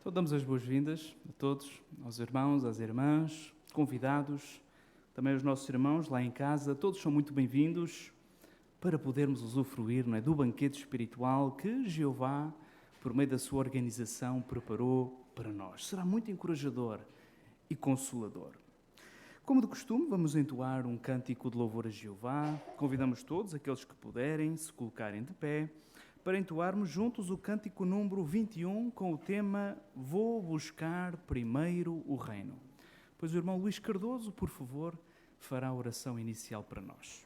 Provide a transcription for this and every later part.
Então damos as boas-vindas a todos, aos irmãos, às irmãs, convidados, também aos nossos irmãos lá em casa. Todos são muito bem-vindos para podermos usufruir, não é, do banquete espiritual que Jeová, por meio da sua organização, preparou para nós. Será muito encorajador e consolador. Como de costume, vamos entoar um cântico de louvor a Jeová. Convidamos todos, aqueles que puderem, se colocarem de pé, para entoarmos juntos o cântico número 21 com o tema Vou buscar primeiro o reino. Pois o irmão Luís Cardoso, por favor, fará a oração inicial para nós.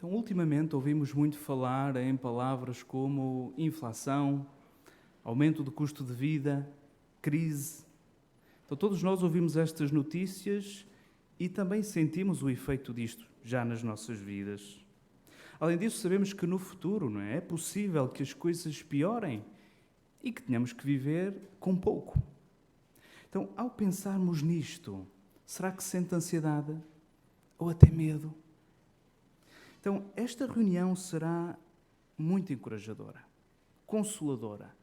Então, ultimamente ouvimos muito falar em palavras como inflação, aumento do custo de vida, crise. Então, todos nós ouvimos estas notícias e também sentimos o efeito disto já nas nossas vidas. Além disso, sabemos que no futuro, não é possível que as coisas piorem e que tenhamos que viver com pouco. Então, ao pensarmos nisto, será que sente ansiedade ou até medo? Então, esta reunião será muito encorajadora, consoladora,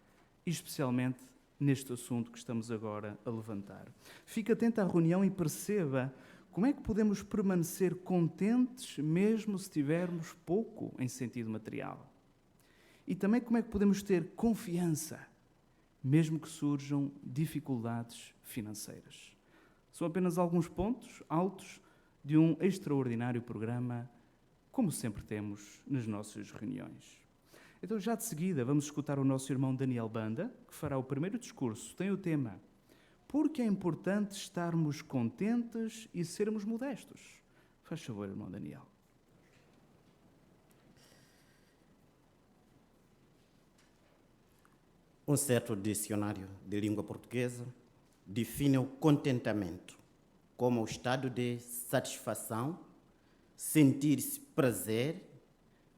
especialmente neste assunto que estamos agora a levantar. Fique atento à reunião e perceba como é que podemos permanecer contentes mesmo se tivermos pouco em sentido material. E também como é que podemos ter confiança mesmo que surjam dificuldades financeiras. São apenas alguns pontos altos de um extraordinário programa, como sempre temos nas nossas reuniões. Então, já de seguida, vamos escutar o nosso irmão Daniel Banda, que fará o primeiro discurso. Tem o tema Porque é importante estarmos contentes e sermos modestos. Faz favor, irmão Daniel. Um certo dicionário de língua portuguesa define o contentamento como o estado de satisfação, sentir-se prazer,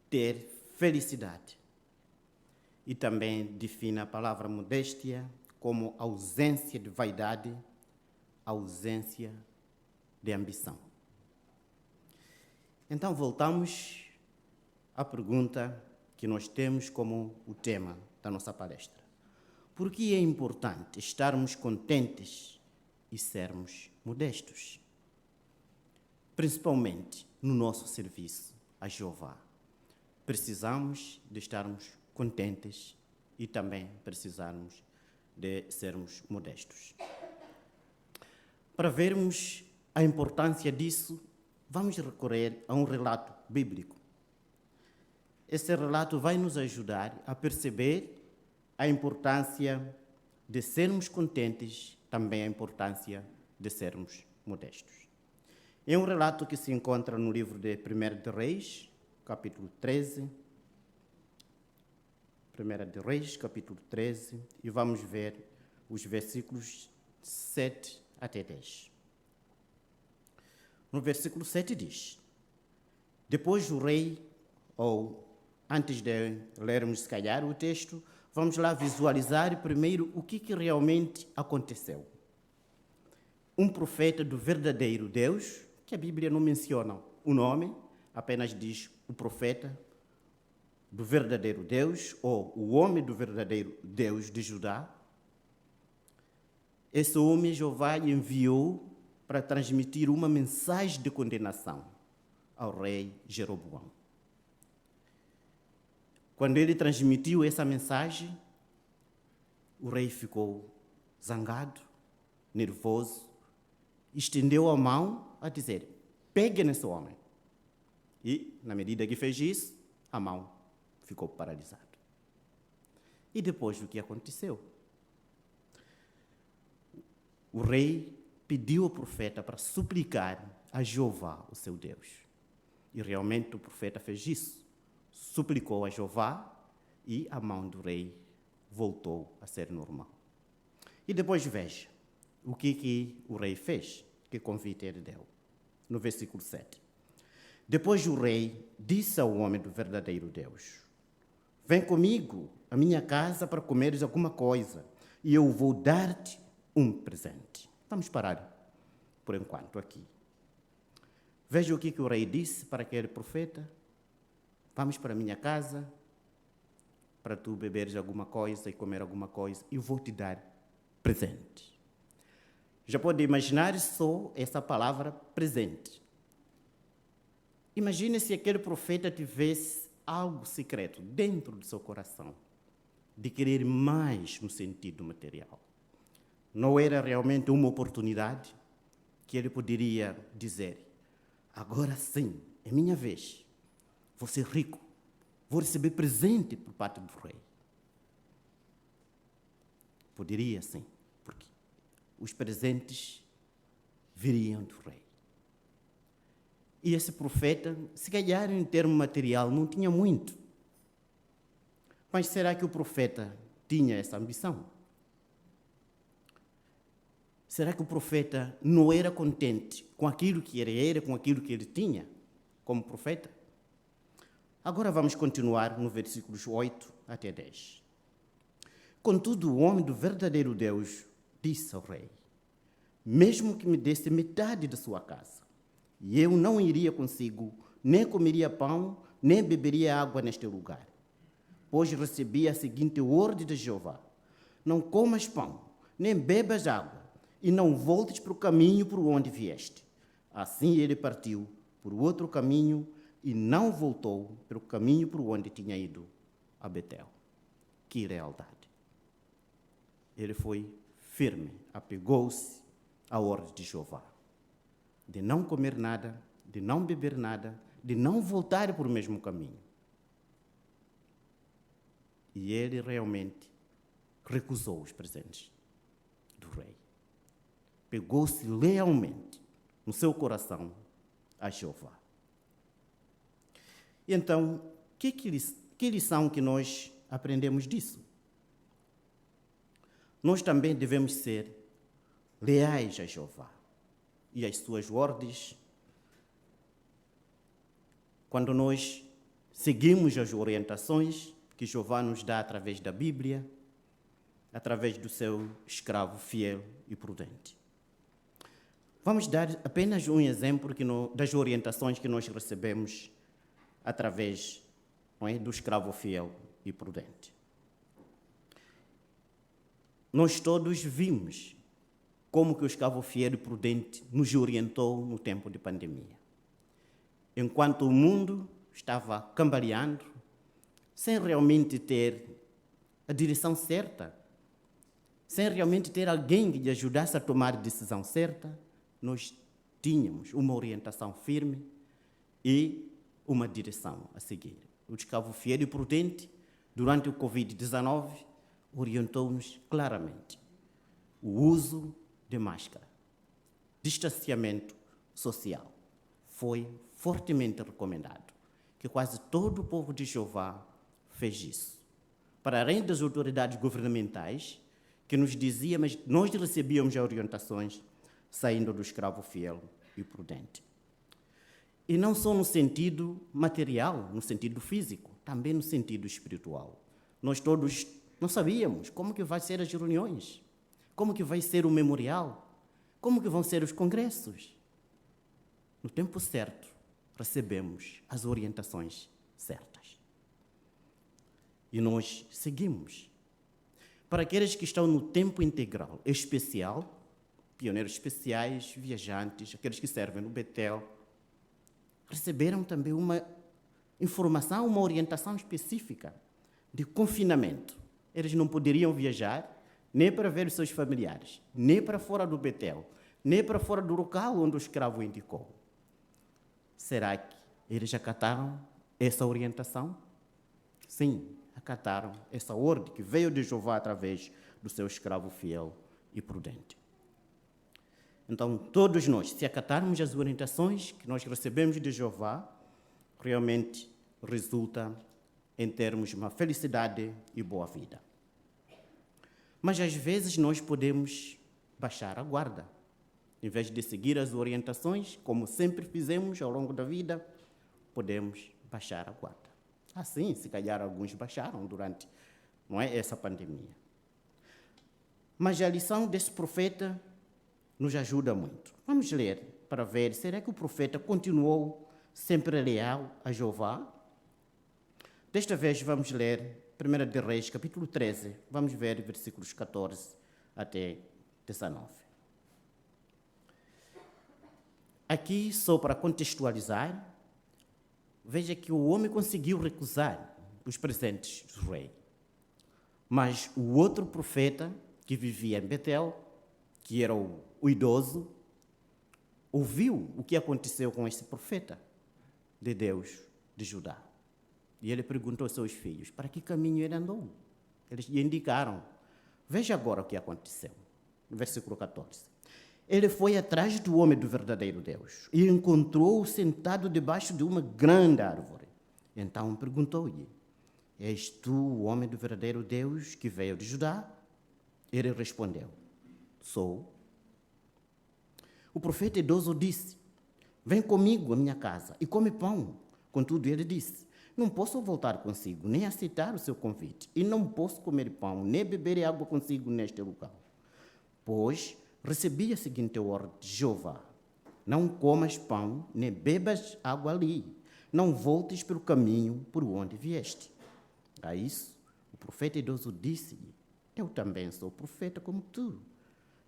ter felicidade. E também define a palavra modéstia como ausência de vaidade, ausência de ambição. Então voltamos à pergunta que nós temos como o tema da nossa palestra. Por que é importante estarmos contentes e sermos modestos, principalmente no nosso serviço a Jeová. Precisamos de estarmos contentes e também precisamos de sermos modestos. Para vermos a importância disso, vamos recorrer a um relato bíblico. Esse relato vai nos ajudar a perceber a importância de sermos contentes, também a importância de sermos modestos. É um relato que se encontra no livro de 1 de Reis, capítulo 13. 1 de Reis, capítulo 13, e vamos ver os versículos 7 até 10. No versículo 7 diz: depois o rei, ou antes de lermos se calhar o texto, vamos lá visualizar primeiro o que realmente aconteceu. Um profeta do verdadeiro Deus, que a Bíblia não menciona o nome, apenas diz o profeta do verdadeiro Deus, ou o homem do verdadeiro Deus de Judá. Esse homem Jeová enviou para transmitir uma mensagem de condenação ao rei Jeroboão. Quando ele transmitiu essa mensagem, o rei ficou zangado, nervoso, estendeu a mão a dizer: pegue nesse homem. E, na medida que fez isso, a mão ficou paralisada. E depois o que aconteceu? O rei pediu ao profeta para suplicar a Jeová, o seu Deus. E realmente o profeta fez isso. Suplicou a Jeová e a mão do rei voltou a ser normal. E depois veja o que o rei fez, que convite ele deu. No versículo 7. Depois o rei disse ao homem do verdadeiro Deus: vem comigo à minha casa para comeres alguma coisa e eu vou dar-te um presente. Vamos parar por enquanto aqui. Veja o que o rei disse para aquele profeta: vamos para a minha casa para tu beberes alguma coisa e comer alguma coisa e eu vou te dar presente. Já pode imaginar só essa palavra presente. Imagine se aquele profeta tivesse algo secreto dentro do seu coração, de querer mais no sentido material. Não era realmente uma oportunidade que ele poderia dizer: agora sim, é minha vez, vou ser rico, vou receber presente por parte do rei. Poderia sim, porque os presentes viriam do rei. E esse profeta, se calhar em termo material, não tinha muito. Mas será que o profeta tinha essa ambição? Será que o profeta não era contente com aquilo que ele era, com aquilo que ele tinha como profeta? Agora vamos continuar no versículos 8 até 10. Contudo, o homem do verdadeiro Deus disse ao rei: mesmo que me desse metade da sua casa, e eu não iria consigo, nem comeria pão, nem beberia água neste lugar. Pois recebi a seguinte ordem de Jeová: não comas pão, nem bebas água, e não voltes para o caminho por onde vieste. Assim ele partiu por outro caminho e não voltou para o caminho por onde tinha ido a Betel. Que lealdade! Ele foi firme, apegou-se à ordem de Jeová, de não comer nada, de não beber nada, de não voltar por o mesmo caminho. E ele realmente recusou os presentes do rei. Pegou-se lealmente no seu coração a Jeová. E então, que lição que nós aprendemos disso? Nós também devemos ser leais a Jeová e às suas ordens. Quando nós seguimos as orientações que Jeová nos dá através da Bíblia, através do seu escravo fiel e prudente. Vamos dar apenas um exemplo das orientações que nós recebemos através do escravo fiel e prudente. Nós todos vimos como que o escravo fiel e prudente nos orientou no tempo de pandemia. Enquanto o mundo estava cambaleando, sem realmente ter a direção certa, sem realmente ter alguém que lhe ajudasse a tomar a decisão certa, nós tínhamos uma orientação firme e uma direção a seguir. O escravo fiel e prudente, durante o Covid-19, orientou-nos claramente o uso de máscara, distanciamento social. Foi fortemente recomendado, que quase todo o povo de Jeová fez isso. Para além das autoridades governamentais, que nos diziam, mas nós recebíamos as orientações saindo do escravo fiel e prudente. E não só no sentido material, no sentido físico, também no sentido espiritual. Nós todos não sabíamos como que vai ser as reuniões, como que vai ser o memorial, como que vão ser os congressos. No tempo certo, recebemos as orientações certas. E nós seguimos. Para aqueles que estão no tempo integral especial, pioneiros especiais, viajantes, aqueles que servem no Betel, receberam também uma informação, uma orientação específica de confinamento. Eles não poderiam viajar nem para ver os seus familiares, nem para fora do Betel, nem para fora do local onde o escravo indicou. Será que eles acataram essa orientação? Sim, acataram essa ordem que veio de Jeová através do seu escravo fiel e prudente. Então, todos nós, se acatarmos as orientações que nós recebemos de Jeová, realmente resulta em termos uma felicidade e boa vida. Mas, às vezes, nós podemos baixar a guarda. Em vez de seguir as orientações, como sempre fizemos ao longo da vida, podemos baixar a guarda. Assim, se calhar alguns baixaram durante essa pandemia. Mas a lição desse profeta nos ajuda muito. Vamos ler para ver, será que o profeta continuou sempre leal a Jeová? Desta vez vamos ler 1 de Reis, capítulo 13, vamos ver versículos 14 até 19. Aqui, só para contextualizar, veja que o homem conseguiu recusar os presentes do rei. Mas o outro profeta, que vivia em Betel, que era o idoso, ouviu o que aconteceu com esse profeta de Deus de Judá. E ele perguntou aos seus filhos, para que caminho ele andou? Eles lhe indicaram. Veja agora o que aconteceu. No versículo 14. Ele foi atrás do homem do verdadeiro Deus e encontrou-o sentado debaixo de uma grande árvore. Então perguntou-lhe, és tu o homem do verdadeiro Deus que veio de Judá? Ele respondeu, sou. O profeta idoso disse, vem comigo à minha casa e come pão. Contudo, ele disse, não posso voltar consigo, nem aceitar o seu convite, e não posso comer pão, nem beber água consigo neste local. Pois recebi a seguinte ordem de Jeová, não comas pão, nem bebas água ali, não voltes pelo caminho por onde vieste. A isso, o profeta idoso disse-lhe, eu também sou profeta como tu.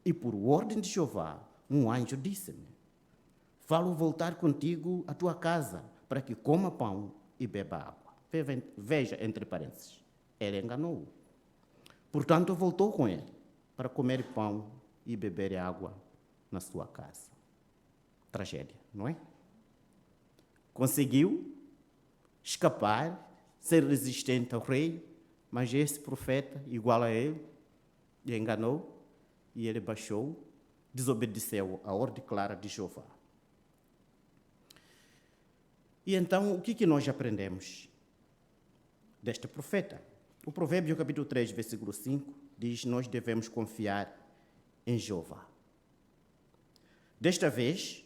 E por ordem de Jeová, um anjo disse-me, falo voltar contigo à tua casa, para que coma pão e beba água. Veja, entre parênteses, ele enganou-o. Portanto, voltou com ele, para comer pão e beber água na sua casa. Tragédia, não é? Conseguiu escapar, ser resistente ao rei, mas esse profeta, igual a ele, lhe enganou e ele baixou, desobedeceu a ordem clara de Jeová. E então, o que nós aprendemos deste profeta? O Provérbio, capítulo 3, versículo 5, diz, nós devemos confiar em Jeová. Desta vez,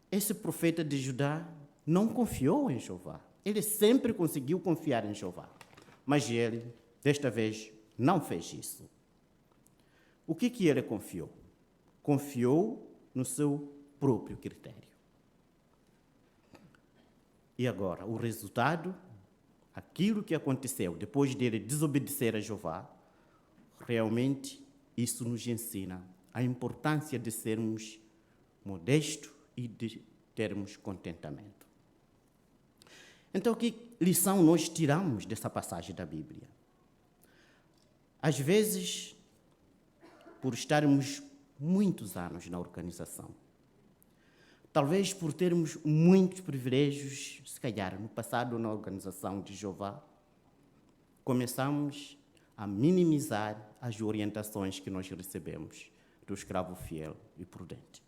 esse profeta de Judá não confiou em Jeová. Ele sempre conseguiu confiar em Jeová. Mas ele, desta vez, não fez isso. O que ele confiou? Confiou no seu próprio critério. E agora, o resultado, aquilo que aconteceu depois dele desobedecer a Jeová, realmente isso nos ensina a importância de sermos modestos e de termos contentamento. Então, que lição nós tiramos dessa passagem da Bíblia? Às vezes, por estarmos muitos anos na organização, talvez por termos muitos privilégios, se calhar no passado na organização de Jeová, começamos a minimizar as orientações que nós recebemos do escravo fiel e prudente.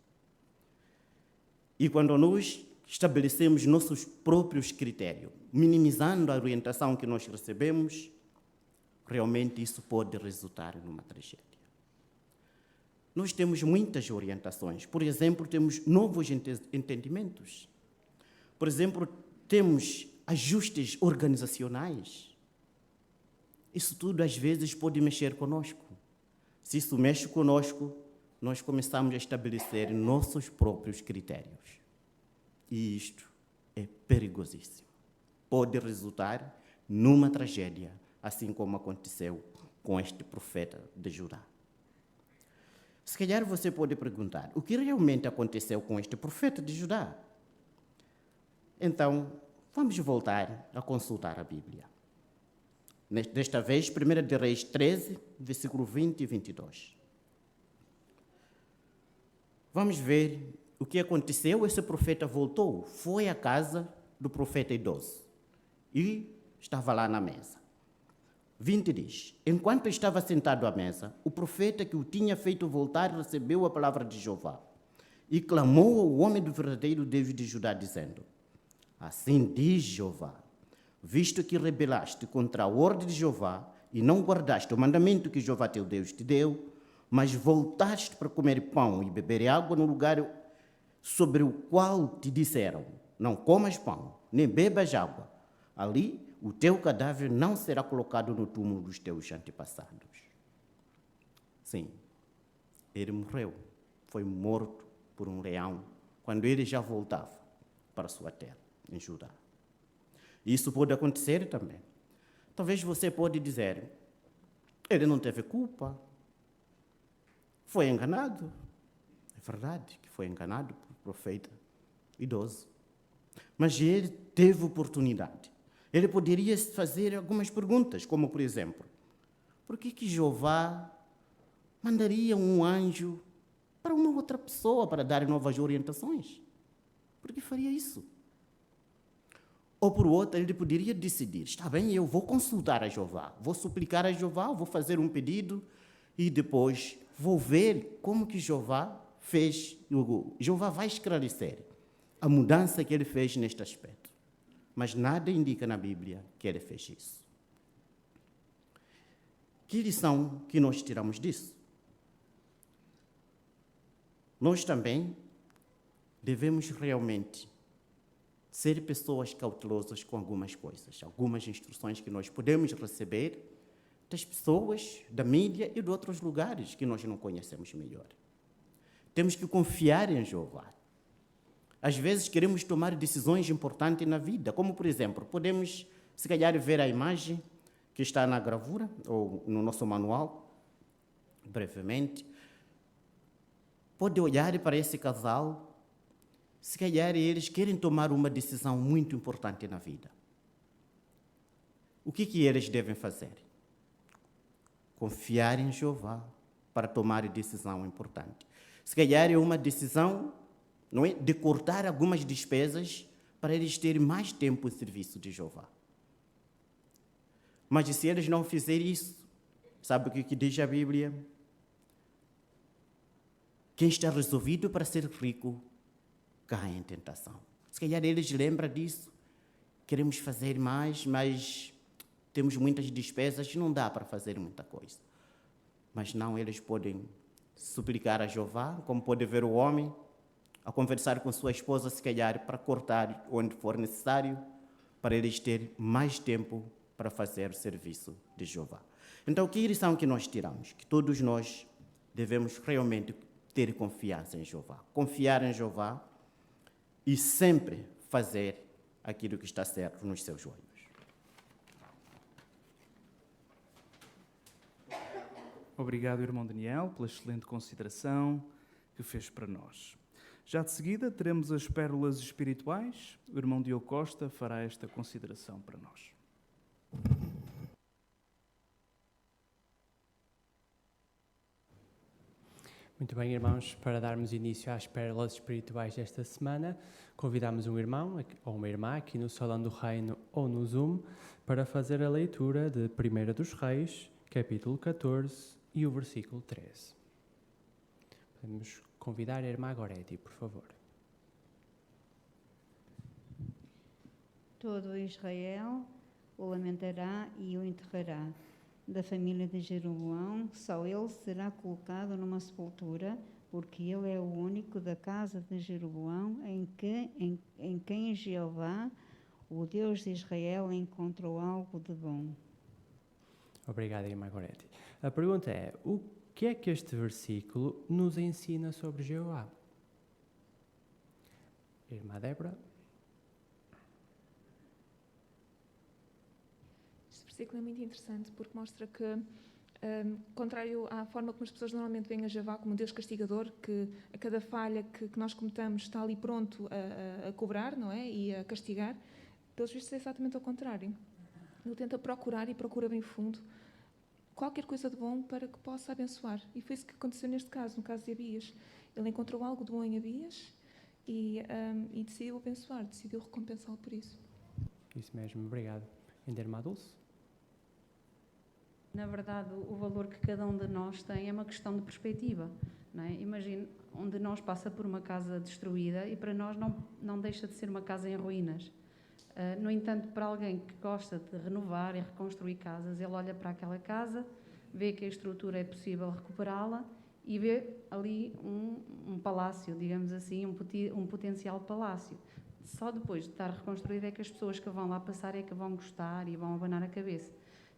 E quando nós estabelecemos nossos próprios critérios, minimizando a orientação que nós recebemos, realmente isso pode resultar numa tragédia. Nós temos muitas orientações. Por exemplo, temos novos entendimentos. Por exemplo, temos ajustes organizacionais. Isso tudo, às vezes, pode mexer conosco. Se isso mexe conosco, nós começamos a estabelecer nossos próprios critérios. E isto é perigosíssimo. Pode resultar numa tragédia, assim como aconteceu com este profeta de Judá. Se calhar você pode perguntar, o que realmente aconteceu com este profeta de Judá? Então, vamos voltar a consultar a Bíblia. Desta vez, 1 de Reis 13, versículo 20 e 22. Vamos ver o que aconteceu. Esse profeta voltou, foi à casa do profeta idoso e estava lá na mesa. 20 diz, enquanto estava sentado à mesa, o profeta que o tinha feito voltar recebeu a palavra de Jeová e clamou ao homem do verdadeiro Deus de Judá, dizendo, assim diz Jeová, visto que rebelaste contra a ordem de Jeová e não guardaste o mandamento que Jeová teu Deus te deu, mas voltaste para comer pão e beber água no lugar sobre o qual te disseram, não comas pão, nem bebas água, ali o teu cadáver não será colocado no túmulo dos teus antepassados. Sim, ele morreu, foi morto por um leão, quando ele já voltava para a sua terra, em Judá. Isso pode acontecer também. Talvez você pode dizer, ele não teve culpa, foi enganado. É verdade que foi enganado por profeta idoso. Mas ele teve oportunidade. Ele poderia fazer algumas perguntas, como, por exemplo, por que Jeová mandaria um anjo para uma outra pessoa para dar novas orientações? Por que faria isso? Ou, por outro, ele poderia decidir, está bem, eu vou consultar a Jeová, vou suplicar a Jeová, vou fazer um pedido e depois vou ver como que Jeová fez. Jeová vai esclarecer a mudança que ele fez neste aspecto. Mas nada indica na Bíblia que ele fez isso. Que lição que nós tiramos disso? Nós também devemos realmente ser pessoas cautelosas com algumas coisas, algumas instruções que nós podemos receber das pessoas, da mídia e de outros lugares que nós não conhecemos melhor. Temos que confiar em Jeová. Às vezes queremos tomar decisões importantes na vida, como, por exemplo, podemos, se calhar, ver a imagem que está na gravura, ou no nosso manual, brevemente. Pode olhar para esse casal, se calhar eles querem tomar uma decisão muito importante na vida. O que eles devem fazer? Confiar em Jeová para tomar decisão importante. Se calhar é uma decisão, não é, de cortar algumas despesas para eles terem mais tempo de serviço de Jeová. Mas se eles não fizerem isso, sabe o que diz a Bíblia? Quem está resolvido para ser rico, cai em tentação. Se calhar eles lembram disso, queremos fazer mais, mas temos muitas despesas, não dá para fazer muita coisa. Mas não, eles podem suplicar a Jeová, como pode ver o homem, a conversar com sua esposa, se calhar, para cortar onde for necessário, para eles terem mais tempo para fazer o serviço de Jeová. Então, que lição que nós tiramos? Que todos nós devemos realmente ter confiança em Jeová. Confiar em Jeová e sempre fazer aquilo que está certo nos seus olhos. Obrigado, irmão Daniel, pela excelente consideração que fez para nós. Já de seguida teremos as pérolas espirituais. O irmão Diogo Costa fará esta consideração para nós. Muito bem, irmãos, para darmos início às pérolas espirituais desta semana, convidamos um irmão ou uma irmã aqui no Salão do Reino ou no Zoom para fazer a leitura de 1 dos Reis, capítulo 14 e o versículo 13. Podemos convidar a irmã Goretti, por favor. Todo Israel o lamentará e o enterrará. Da família de Jeroboão, só ele será colocado numa sepultura, porque ele é o único da casa de Jeroboão em quem Jeová, o Deus de Israel, encontrou algo de bom. Obrigado, irmã Goretti. A pergunta é, o que é que este versículo nos ensina sobre Jeová? Irmã Débora? Este versículo é muito interessante porque mostra que, contrário à forma como as pessoas normalmente veem a Jeová como um Deus castigador, que a cada falha que nós cometamos está ali pronto a cobrar, não é? E a castigar, pelos vistos é exatamente ao contrário. Ele tenta procurar e procura bem fundo qualquer coisa de bom para que possa abençoar. E foi isso que aconteceu neste caso, no caso de Abias. Ele encontrou algo de bom em Abias e decidiu abençoar, decidiu recompensá-lo por isso. Isso mesmo, obrigado. Ainda irmã Dulce? Na verdade, o valor que cada um de nós tem é uma questão de perspectiva. Não é? Imagine, um de nós passa por uma casa destruída e para nós não deixa de ser uma casa em ruínas. No entanto, para alguém que gosta de renovar e reconstruir casas, ele olha para aquela casa, vê que a estrutura é possível recuperá-la e vê ali um palácio, digamos assim, um potencial palácio. Só depois de estar reconstruído é que as pessoas que vão lá passar é que vão gostar e vão abanar a cabeça.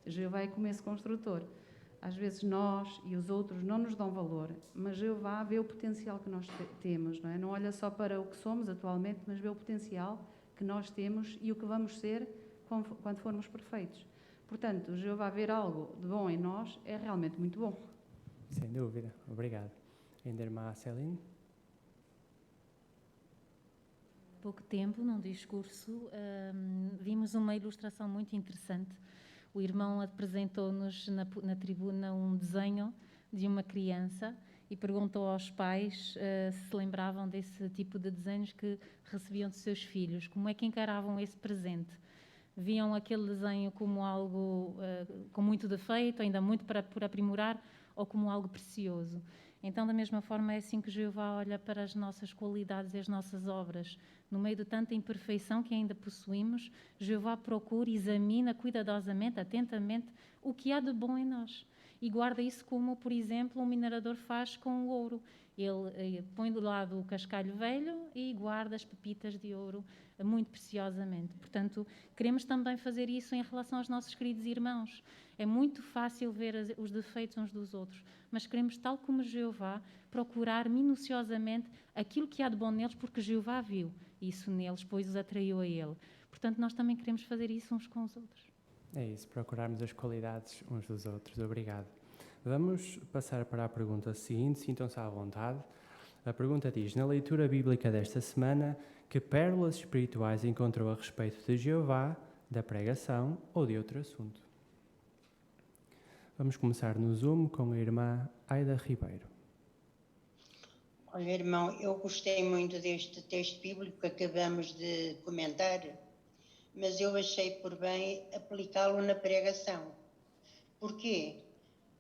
Jeová é como esse construtor. Às vezes nós e os outros não nos dão valor, mas Jeová vê o potencial que nós temos, não é? Não olha só para o que somos atualmente, mas vê o potencial que nós temos e o que vamos ser quando formos perfeitos. Portanto, Jeová ver algo de bom em nós é realmente muito bom. Sem dúvida, obrigado. Ainda irmã Celine? Pouco tempo, num discurso, vimos uma ilustração muito interessante. O irmão apresentou-nos na tribuna um desenho de uma criança e perguntou aos pais se lembravam desse tipo de desenhos que recebiam de seus filhos. Como é que encaravam esse presente? Viam aquele desenho como algo com muito defeito, ainda muito por aprimorar, ou como algo precioso? Então, da mesma forma, é assim que Jeová olha para as nossas qualidades e as nossas obras. No meio de tanta imperfeição que ainda possuímos, Jeová procura, examina cuidadosamente, atentamente, o que há de bom em nós. E guarda isso como, por exemplo, um minerador faz com o ouro. Ele põe do lado o cascalho velho e guarda as pepitas de ouro muito preciosamente. Portanto, queremos também fazer isso em relação aos nossos queridos irmãos. É muito fácil ver os defeitos uns dos outros, mas queremos, tal como Jeová, procurar minuciosamente aquilo que há de bom neles, porque Jeová viu isso neles, pois os atraiu a Ele. Portanto, nós também queremos fazer isso uns com os outros. É isso, procurarmos as qualidades uns dos outros. Obrigado. Vamos passar para a pergunta seguinte, sintam-se à vontade. A pergunta diz, na leitura bíblica desta semana, que pérolas espirituais encontrou a respeito de Jeová, da pregação ou de outro assunto? Vamos começar no Zoom com a irmã Aida Ribeiro. Olha, irmão, eu gostei muito deste texto bíblico que acabamos de comentar, mas eu achei por bem aplicá-lo na pregação. Porquê?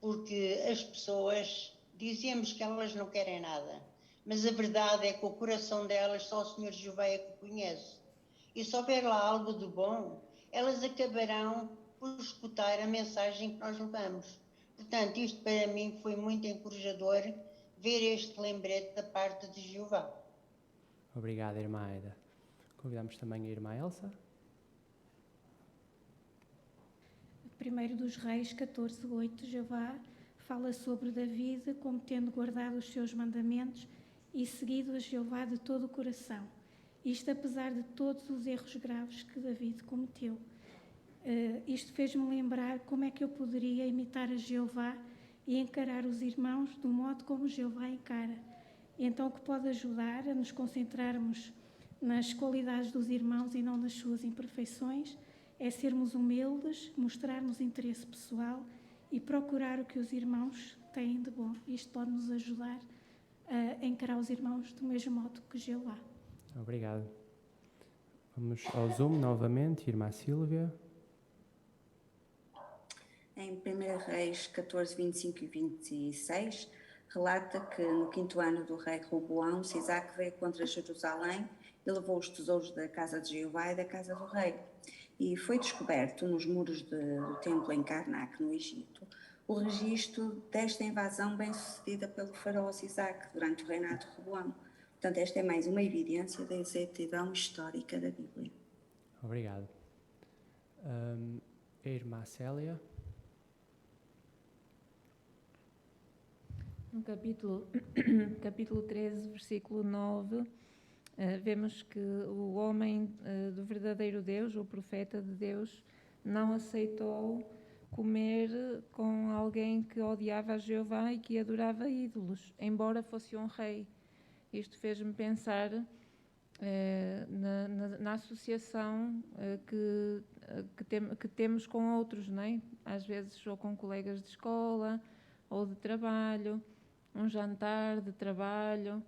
Porque as pessoas, dizemos que elas não querem nada, mas a verdade é que o coração delas só o Senhor Jeová é que conhece. E se houver lá algo de bom, elas acabarão por escutar a mensagem que nós levamos. Portanto, isto para mim foi muito encorajador, ver este lembrete da parte de Jeová. Obrigado, irmã Aida. Convidamos também a irmã Elsa. 1 dos Reis 14:8, Jeová fala sobre David como tendo guardado os seus mandamentos e seguido a Jeová de todo o coração. Isto apesar de todos os erros graves que David cometeu. Isto fez-me lembrar como é que eu poderia imitar a Jeová e encarar os irmãos do modo como Jeová encara. E então o que pode ajudar a nos concentrarmos nas qualidades dos irmãos e não nas suas imperfeições é sermos humildes, mostrarmos interesse pessoal e procurar o que os irmãos têm de bom. Isto pode nos ajudar a encarar os irmãos do mesmo modo que Jeová. Obrigado. Vamos ao Zoom novamente, irmã Sílvia. Em 1 Reis 14, 25 e 26, relata que no 5º ano do rei Roboão, Sisaque veio contra Jerusalém e levou os tesouros da casa de Jeová e da casa do rei. E foi descoberto nos muros do templo em Karnak, no Egito, o registro desta invasão bem-sucedida pelo faraó Sisaque durante o reinado de Roboão. Portanto, esta é mais uma evidência da exatidão histórica da Bíblia. Obrigado. A irmã Célia. No capítulo 13, versículo 9, vemos que o homem do verdadeiro Deus, o profeta de Deus, não aceitou comer com alguém que odiava a Jeová e que adorava ídolos, embora fosse um rei. Isto fez-me pensar na associação que temos com outros, não é? Às vezes ou com colegas de escola ou de trabalho, um jantar de trabalho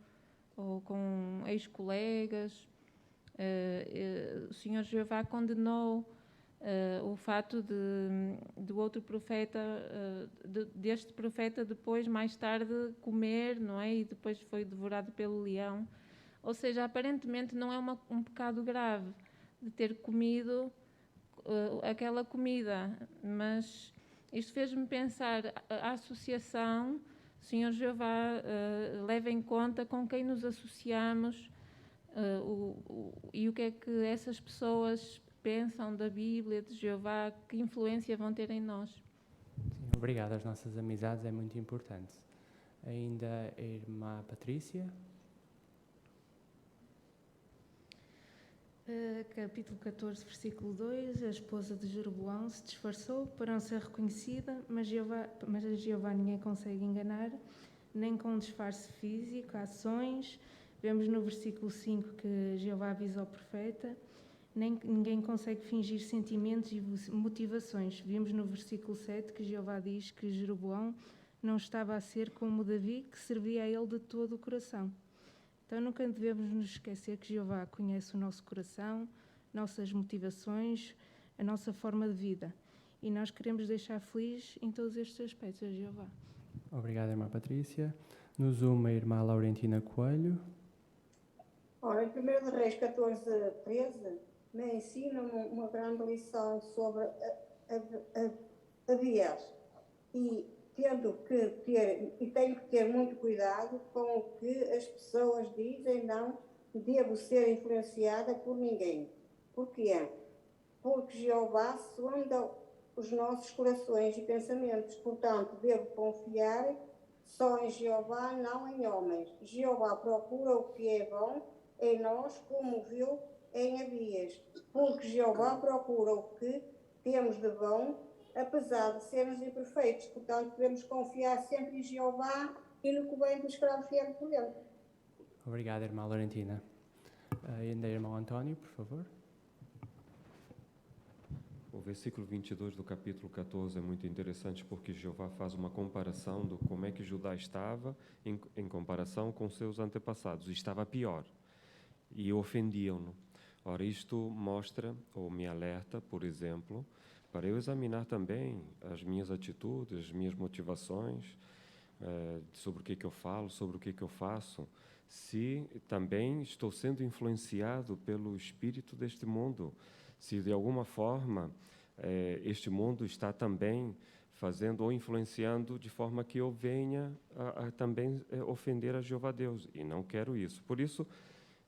ou com ex-colegas. O Senhor Jeová condenou o fato do outro profeta, deste profeta depois, mais tarde, comer, não é? E depois foi devorado pelo leão. Ou seja, aparentemente não é um pecado grave de ter comido aquela comida, mas isto fez-me pensar a associação. O Senhor Jeová leva em conta com quem nos associamos e o que é que essas pessoas pensam da Bíblia, de Jeová, que influência vão ter em nós. Sim, obrigado. As nossas amizades é muito importante. Ainda a irmã Patrícia. Capítulo 14, versículo 2. A esposa de Jeroboão se disfarçou para não ser reconhecida, mas a Jeová ninguém consegue enganar, nem com um disfarce físico, ações. Vemos no versículo 5 que Jeová avisa ao profeta. Ninguém consegue fingir sentimentos e motivações. Vimos no versículo 7 que Jeová diz que Jeroboão não estava a ser como Davi, que servia a ele de todo o coração. Então nunca devemos nos esquecer que Jeová conhece o nosso coração, nossas motivações, a nossa forma de vida. E nós queremos deixar feliz em todos estes aspectos a Jeová. Obrigada, irmã Patrícia. No Zoom, a irmã Laurentina Coelho. Ora, em 1 Reis 14, 13, me ensina uma grande lição sobre Abias. E tenho que ter muito cuidado com o que as pessoas dizem, não devo ser influenciada por ninguém. Porquê? Porque Jeová sonda os nossos corações e pensamentos, portanto, devo confiar só em Jeová, não em homens. Jeová procura o que é bom em nós, como viu em Abias, porque Jeová procura o que temos de bom, apesar de sermos imperfeitos. Portanto, devemos confiar sempre em Jeová e no que vem do escravo fiel por dentro. Obrigada, irmã Laurentina. Ainda irmão António, por favor. O versículo 22 do capítulo 14 é muito interessante porque Jeová faz uma comparação de como é que Judá estava em comparação com seus antepassados. Estava pior e ofendiam-no. Ora, isto mostra, ou me alerta, por exemplo, para eu examinar também as minhas atitudes, as minhas motivações, sobre o que eu falo, sobre o que eu faço, se também estou sendo influenciado pelo espírito deste mundo, se de alguma forma este mundo está também fazendo ou influenciando de forma que eu venha a também ofender a Jeová Deus, e não quero isso. Por isso,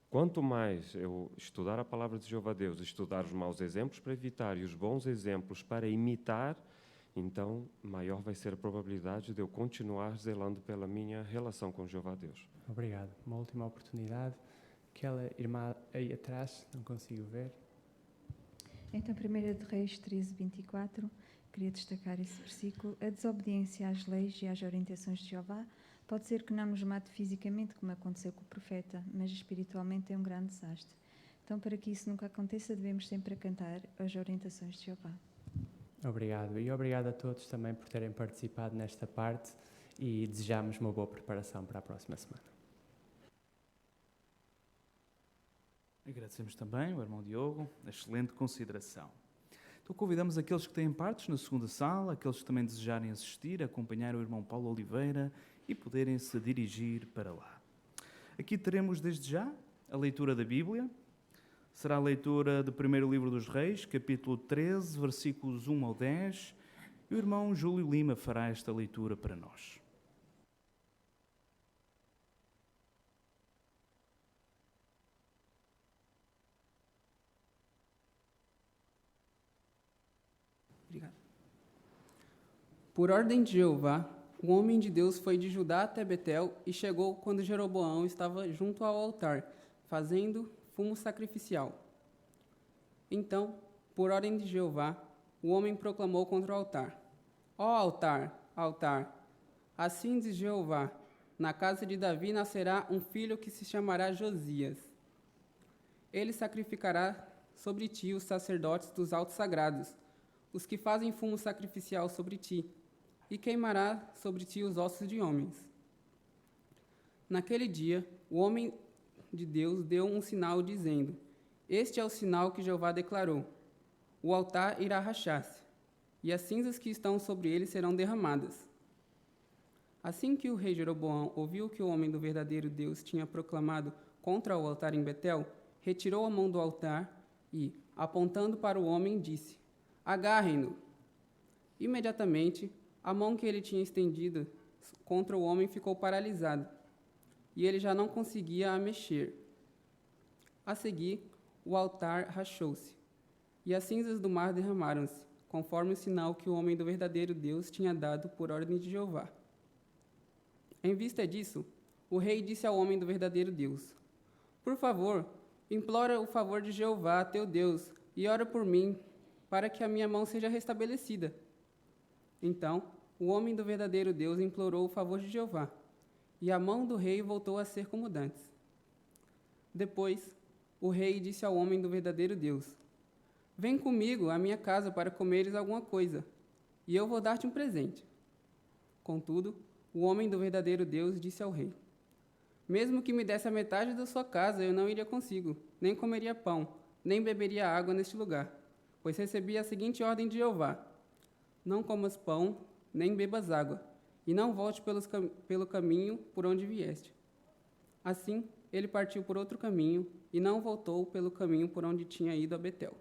quanto mais eu estudar a palavra de Jeová Deus, estudar os maus exemplos para evitar e os bons exemplos para imitar, então maior vai ser a probabilidade de eu continuar zelando pela minha relação com Jeová Deus. Obrigado. Uma última oportunidade. Aquela irmã aí atrás, não consigo ver. Então, 1 Reis 13, 24, queria destacar esse versículo. A desobediência às leis e às orientações de Jeová pode ser que não nos mate fisicamente, como aconteceu com o profeta, mas espiritualmente é um grande desastre. Então, para que isso nunca aconteça, devemos sempre acatar as orientações de Jeová. Obrigado. E obrigado a todos também por terem participado nesta parte e desejamos uma boa preparação para a próxima semana. Agradecemos também ao irmão Diogo, a excelente consideração. Então convidamos aqueles que têm partes na segunda sala, aqueles que também desejarem assistir, acompanhar o irmão Paulo Oliveira e poderem se dirigir para lá. Aqui teremos desde já a leitura da Bíblia. Será a leitura do primeiro livro dos Reis, capítulo 13, versículos 1 ao 10. E o irmão Júlio Lima fará esta leitura para nós. Obrigado. Por ordem de Jeová, o homem de Deus foi de Judá até Betel e chegou quando Jeroboão estava junto ao altar, fazendo fumo sacrificial. Então, por ordem de Jeová, o homem proclamou contra o altar: Ó altar, altar, assim diz Jeová, na casa de Davi nascerá um filho que se chamará Josias. Ele sacrificará sobre ti os sacerdotes dos altos sagrados, os que fazem fumo sacrificial sobre ti, e queimará sobre ti os ossos de homens. Naquele dia, o homem de Deus deu um sinal, dizendo: Este é o sinal que Jeová declarou: o altar irá rachar-se, e as cinzas que estão sobre ele serão derramadas. Assim que o rei Jeroboão ouviu que o homem do verdadeiro Deus tinha proclamado contra o altar em Betel, retirou a mão do altar e, apontando para o homem, disse: Agarrem-no. Imediatamente, a mão que ele tinha estendido contra o homem ficou paralisada, e ele já não conseguia a mexer. A seguir, o altar rachou-se, e as cinzas do mar derramaram-se, conforme o sinal que o homem do verdadeiro Deus tinha dado por ordem de Jeová. Em vista disso, o rei disse ao homem do verdadeiro Deus: Por favor, implora o favor de Jeová, teu Deus, e ora por mim, para que a minha mão seja restabelecida. Então, o homem do verdadeiro Deus implorou o favor de Jeová, e a mão do rei voltou a ser como dantes. Depois, o rei disse ao homem do verdadeiro Deus: Vem comigo à minha casa para comeres alguma coisa, e eu vou dar-te um presente. Contudo, o homem do verdadeiro Deus disse ao rei: Mesmo que me desse a metade da sua casa, eu não iria consigo, nem comeria pão, nem beberia água neste lugar, pois recebi a seguinte ordem de Jeová: Não comas pão, nem bebas água, e não volte pelo caminho por onde vieste. Assim, ele partiu por outro caminho, e não voltou pelo caminho por onde tinha ido a Betel.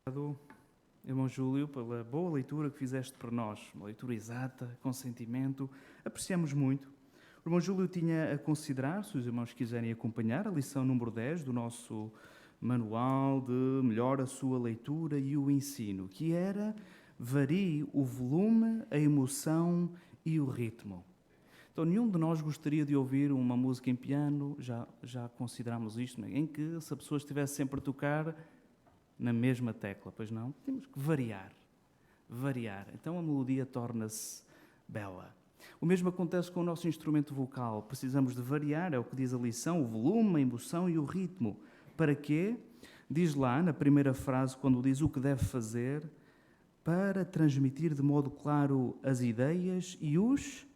Obrigado, irmão Júlio, pela boa leitura que fizeste para nós, uma leitura exata, com sentimento, apreciamos muito. O irmão Júlio tinha a considerar, se os irmãos quiserem acompanhar, a lição número 10 do nosso manual de Melhor a Sua Leitura e o Ensino, que era: varie o volume, a emoção e o ritmo. Então, nenhum de nós gostaria de ouvir uma música em piano, já consideramos isto, em que se a pessoa estivesse sempre a tocar na mesma tecla, pois não? Temos que variar. Então a melodia torna-se bela. O mesmo acontece com o nosso instrumento vocal. Precisamos de variar, é o que diz a lição, o volume, a emoção e o ritmo. Para quê? Diz lá, na primeira frase, quando diz o que deve fazer, para transmitir de modo claro as ideias e os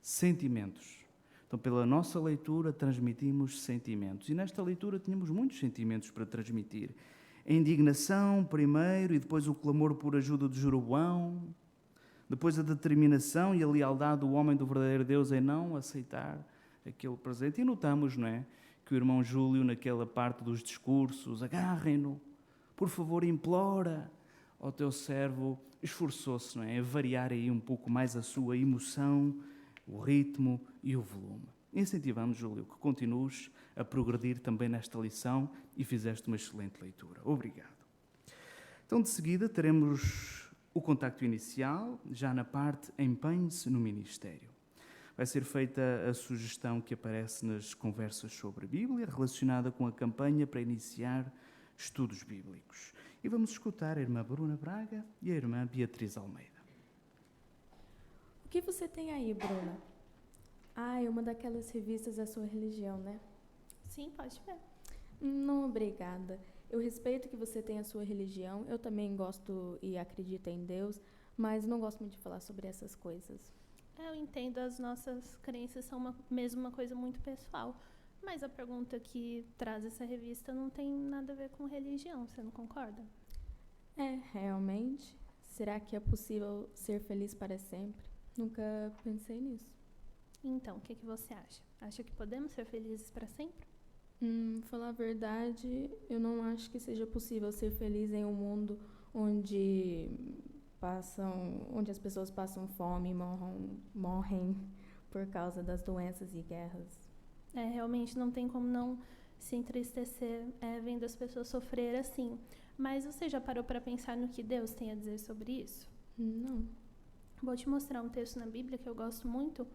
sentimentos. Então, pela nossa leitura, transmitimos sentimentos. E nesta leitura tínhamos muitos sentimentos para transmitir. A indignação, primeiro, e depois o clamor por ajuda de Jeroboão, depois a determinação e a lealdade do homem do verdadeiro Deus em não aceitar aquele presente. E notamos, não é, que o irmão Júlio, naquela parte dos discursos, agarrem-no, por favor, implora ao teu servo, esforçou-se, não é, a variar aí um pouco mais a sua emoção, o ritmo e o volume. Incentivamos, Júlio, que continues a progredir também nesta lição e fizeste uma excelente leitura. Obrigado. Então, de seguida, teremos o contacto inicial, já na parte empenhe-se no ministério. vai ser feita a sugestão que aparece nas conversas sobre a Bíblia, relacionada com a campanha para iniciar estudos bíblicos. E vamos escutar a irmã Bruna Braga e a irmã Beatriz Almeida. O que você tem aí, Bruna? Ah, é uma daquelas revistas da sua religião, né? Sim, pode ver. Não, obrigada. Eu respeito que você tem a sua religião, eu também gosto e acredito em Deus, mas não gosto muito de falar sobre essas coisas. Eu entendo, as nossas crenças são mesmo uma coisa muito pessoal, mas a pergunta que traz essa revista não tem nada a ver com religião, você não concorda? É, realmente. Será que é possível ser feliz para sempre? Nunca pensei nisso. Então, o que você acha? Acha que podemos ser felizes para sempre? Falar a verdade, eu não acho que seja possível ser feliz em um mundo onde as pessoas passam fome e morrem por causa das doenças e guerras. Realmente não tem como não se entristecer vendo as pessoas sofrer assim. Mas você já parou para pensar no que Deus tem a dizer sobre isso? Não. Vou te mostrar um texto na Bíblia que eu gosto muito.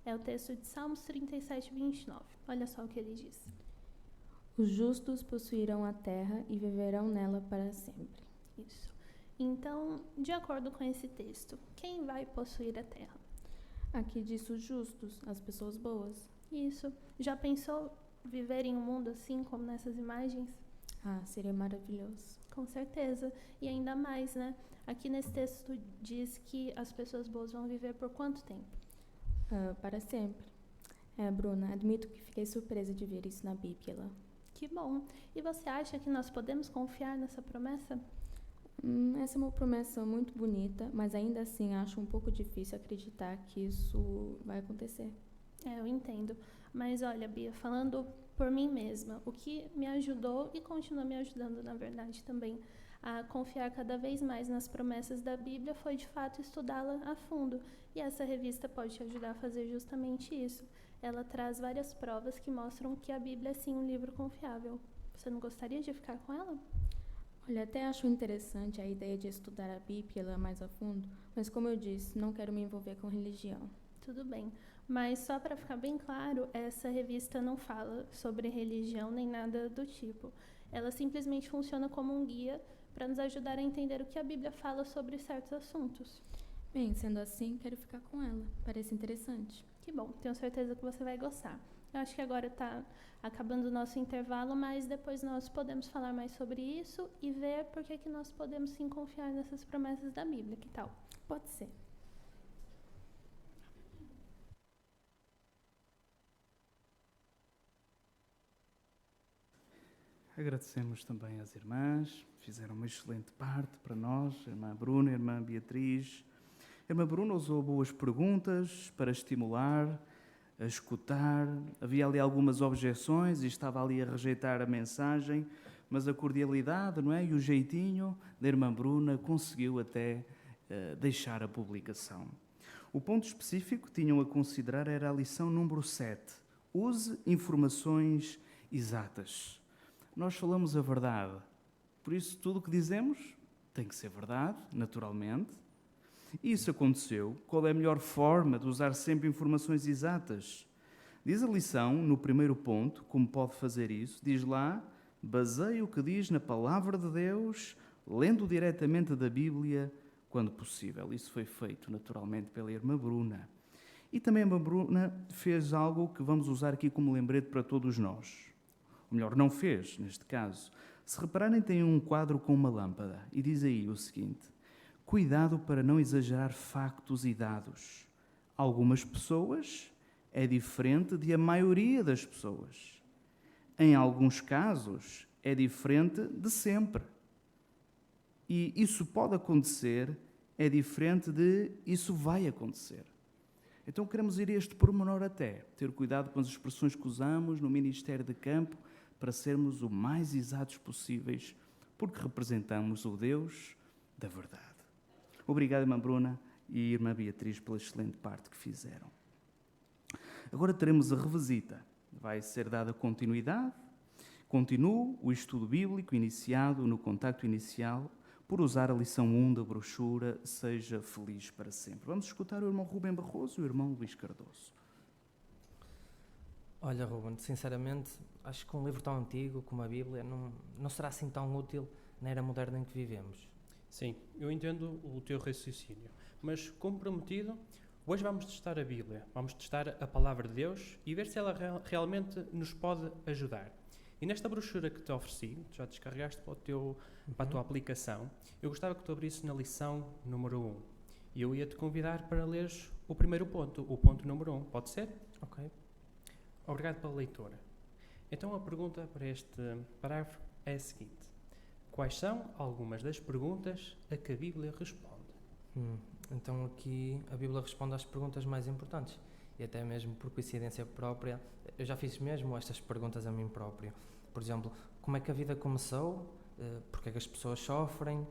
É o texto de Salmos 37, 29. Olha só o que ele diz. Os justos possuirão a terra e viverão nela para sempre. Isso. Então, de acordo com esse texto, quem vai possuir a terra? Aqui diz os justos, as pessoas boas. Isso. Já pensou viver em um mundo assim, como nessas imagens? Ah, seria maravilhoso. Com certeza. E ainda mais, né? Aqui nesse texto diz que as pessoas boas vão viver por quanto tempo? Para sempre. Bruna, admito que fiquei surpresa de ver isso na Bíblia. Que bom. E você acha que nós podemos confiar nessa promessa? Essa é uma promessa muito bonita, mas ainda assim acho um pouco difícil acreditar que isso vai acontecer. Eu entendo. Mas olha, Bia, falando por mim mesma, o que me ajudou e continua me ajudando, na verdade, também, a confiar cada vez mais nas promessas da Bíblia foi, de fato, estudá-la a fundo. E essa revista pode te ajudar a fazer justamente isso. Ela traz várias provas que mostram que a Bíblia é, sim, um livro confiável. Você não gostaria de ficar com ela? Olha, até acho interessante a ideia de estudar a Bíblia mais a fundo, mas como eu disse, não quero me envolver com religião. Tudo bem. Mas só para ficar bem claro, essa revista não fala sobre religião nem nada do tipo. Ela simplesmente funciona como um guia para nos ajudar a entender o que a Bíblia fala sobre certos assuntos. Bem, sendo assim, quero ficar com ela. Parece interessante. Que bom, tenho certeza que você vai gostar. Eu acho que agora está acabando o nosso intervalo, mas depois nós podemos falar mais sobre isso e ver por que nós podemos sim confiar nessas promessas da Bíblia. Que tal? Pode ser. Agradecemos também às irmãs, fizeram uma excelente parte para nós, a irmã Bruna, a irmã Beatriz. A irmã Bruna usou boas perguntas para estimular, a escutar. Havia ali algumas objeções e estava ali a rejeitar a mensagem, mas a cordialidade, não é? E o jeitinho da irmã Bruna conseguiu até deixar a publicação. O ponto específico que tinham a considerar era a lição número 7. Use informações exatas. Nós falamos a verdade, por isso tudo o que dizemos tem que ser verdade, naturalmente. E isso aconteceu. Qual é a melhor forma de usar sempre informações exatas? Diz a lição, no primeiro ponto, como pode fazer isso, diz lá, baseie o que diz na palavra de Deus, lendo diretamente da Bíblia, quando possível. Isso foi feito, naturalmente, pela irmã Bruna. E também a irmã Bruna fez algo que vamos usar aqui como lembrete para todos nós. Ou melhor, não fez, neste caso. Se repararem, tem um quadro com uma lâmpada e diz aí o seguinte: cuidado para não exagerar factos e dados. Algumas pessoas é diferente de a maioria das pessoas. Em alguns casos, é diferente de sempre. E isso pode acontecer, é diferente de isso vai acontecer. Então queremos ir a este pormenor até, ter cuidado com as expressões que usamos no ministério de campo para sermos o mais exatos possíveis, porque representamos o Deus da verdade. Obrigado, irmã Bruna e irmã Beatriz, pela excelente parte que fizeram. Agora teremos a revisita. Vai ser dada continuidade. Continua o estudo bíblico iniciado no contacto inicial por usar a lição 1 da brochura Seja Feliz para Sempre. Vamos escutar o irmão Rubem Barroso e o irmão Luís Cardoso. Olha, Ruben, sinceramente, acho que um livro tão antigo como a Bíblia não será assim tão útil na era moderna em que vivemos. Sim, eu entendo o teu raciocínio, mas como prometido, hoje vamos testar a Bíblia, vamos testar a Palavra de Deus e ver se ela realmente nos pode ajudar. E nesta brochura que te ofereci, já descarregaste para a tua aplicação, eu gostava que tu abrisses na lição número 1. E eu ia-te convidar para leres o primeiro ponto, o ponto número 1. Pode ser? Ok. Obrigado pela leitura. Então a pergunta para este parágrafo é a seguinte. Quais são algumas das perguntas a que a Bíblia responde? Então aqui a Bíblia responde às perguntas mais importantes. E até mesmo por coincidência própria, eu já fiz mesmo estas perguntas a mim próprio. Por exemplo, como é que a vida começou? Porque é que as pessoas sofrem?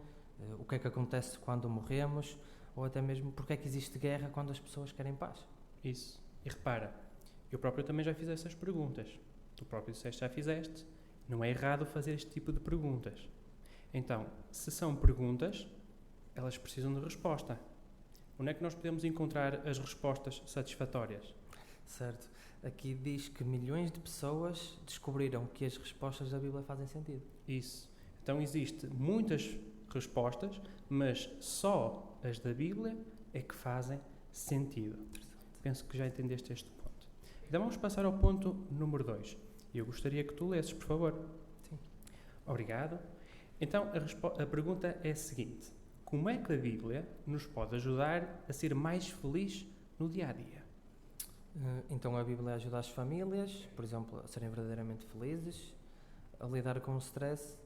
O que é que acontece quando morremos? Ou até mesmo porque é que existe guerra quando as pessoas querem paz? Isso. E repara, eu próprio também já fiz essas perguntas. Tu próprio disseste já fizeste. Não é errado fazer este tipo de perguntas. Então, se são perguntas, elas precisam de resposta. Onde é que nós podemos encontrar as respostas satisfatórias? Certo. Aqui diz que milhões de pessoas descobriram que as respostas da Bíblia fazem sentido. Isso. Então, existem muitas respostas, mas só as da Bíblia é que fazem sentido. Penso que já entendeste este ponto. Então, vamos passar ao ponto número 2. Eu gostaria que tu lesses, por favor. Sim. Obrigado. Então, a pergunta é a seguinte. Como é que a Bíblia nos pode ajudar a ser mais feliz no dia-a-dia? Então a Bíblia ajuda as famílias, por exemplo, a serem verdadeiramente felizes, a lidar com o stress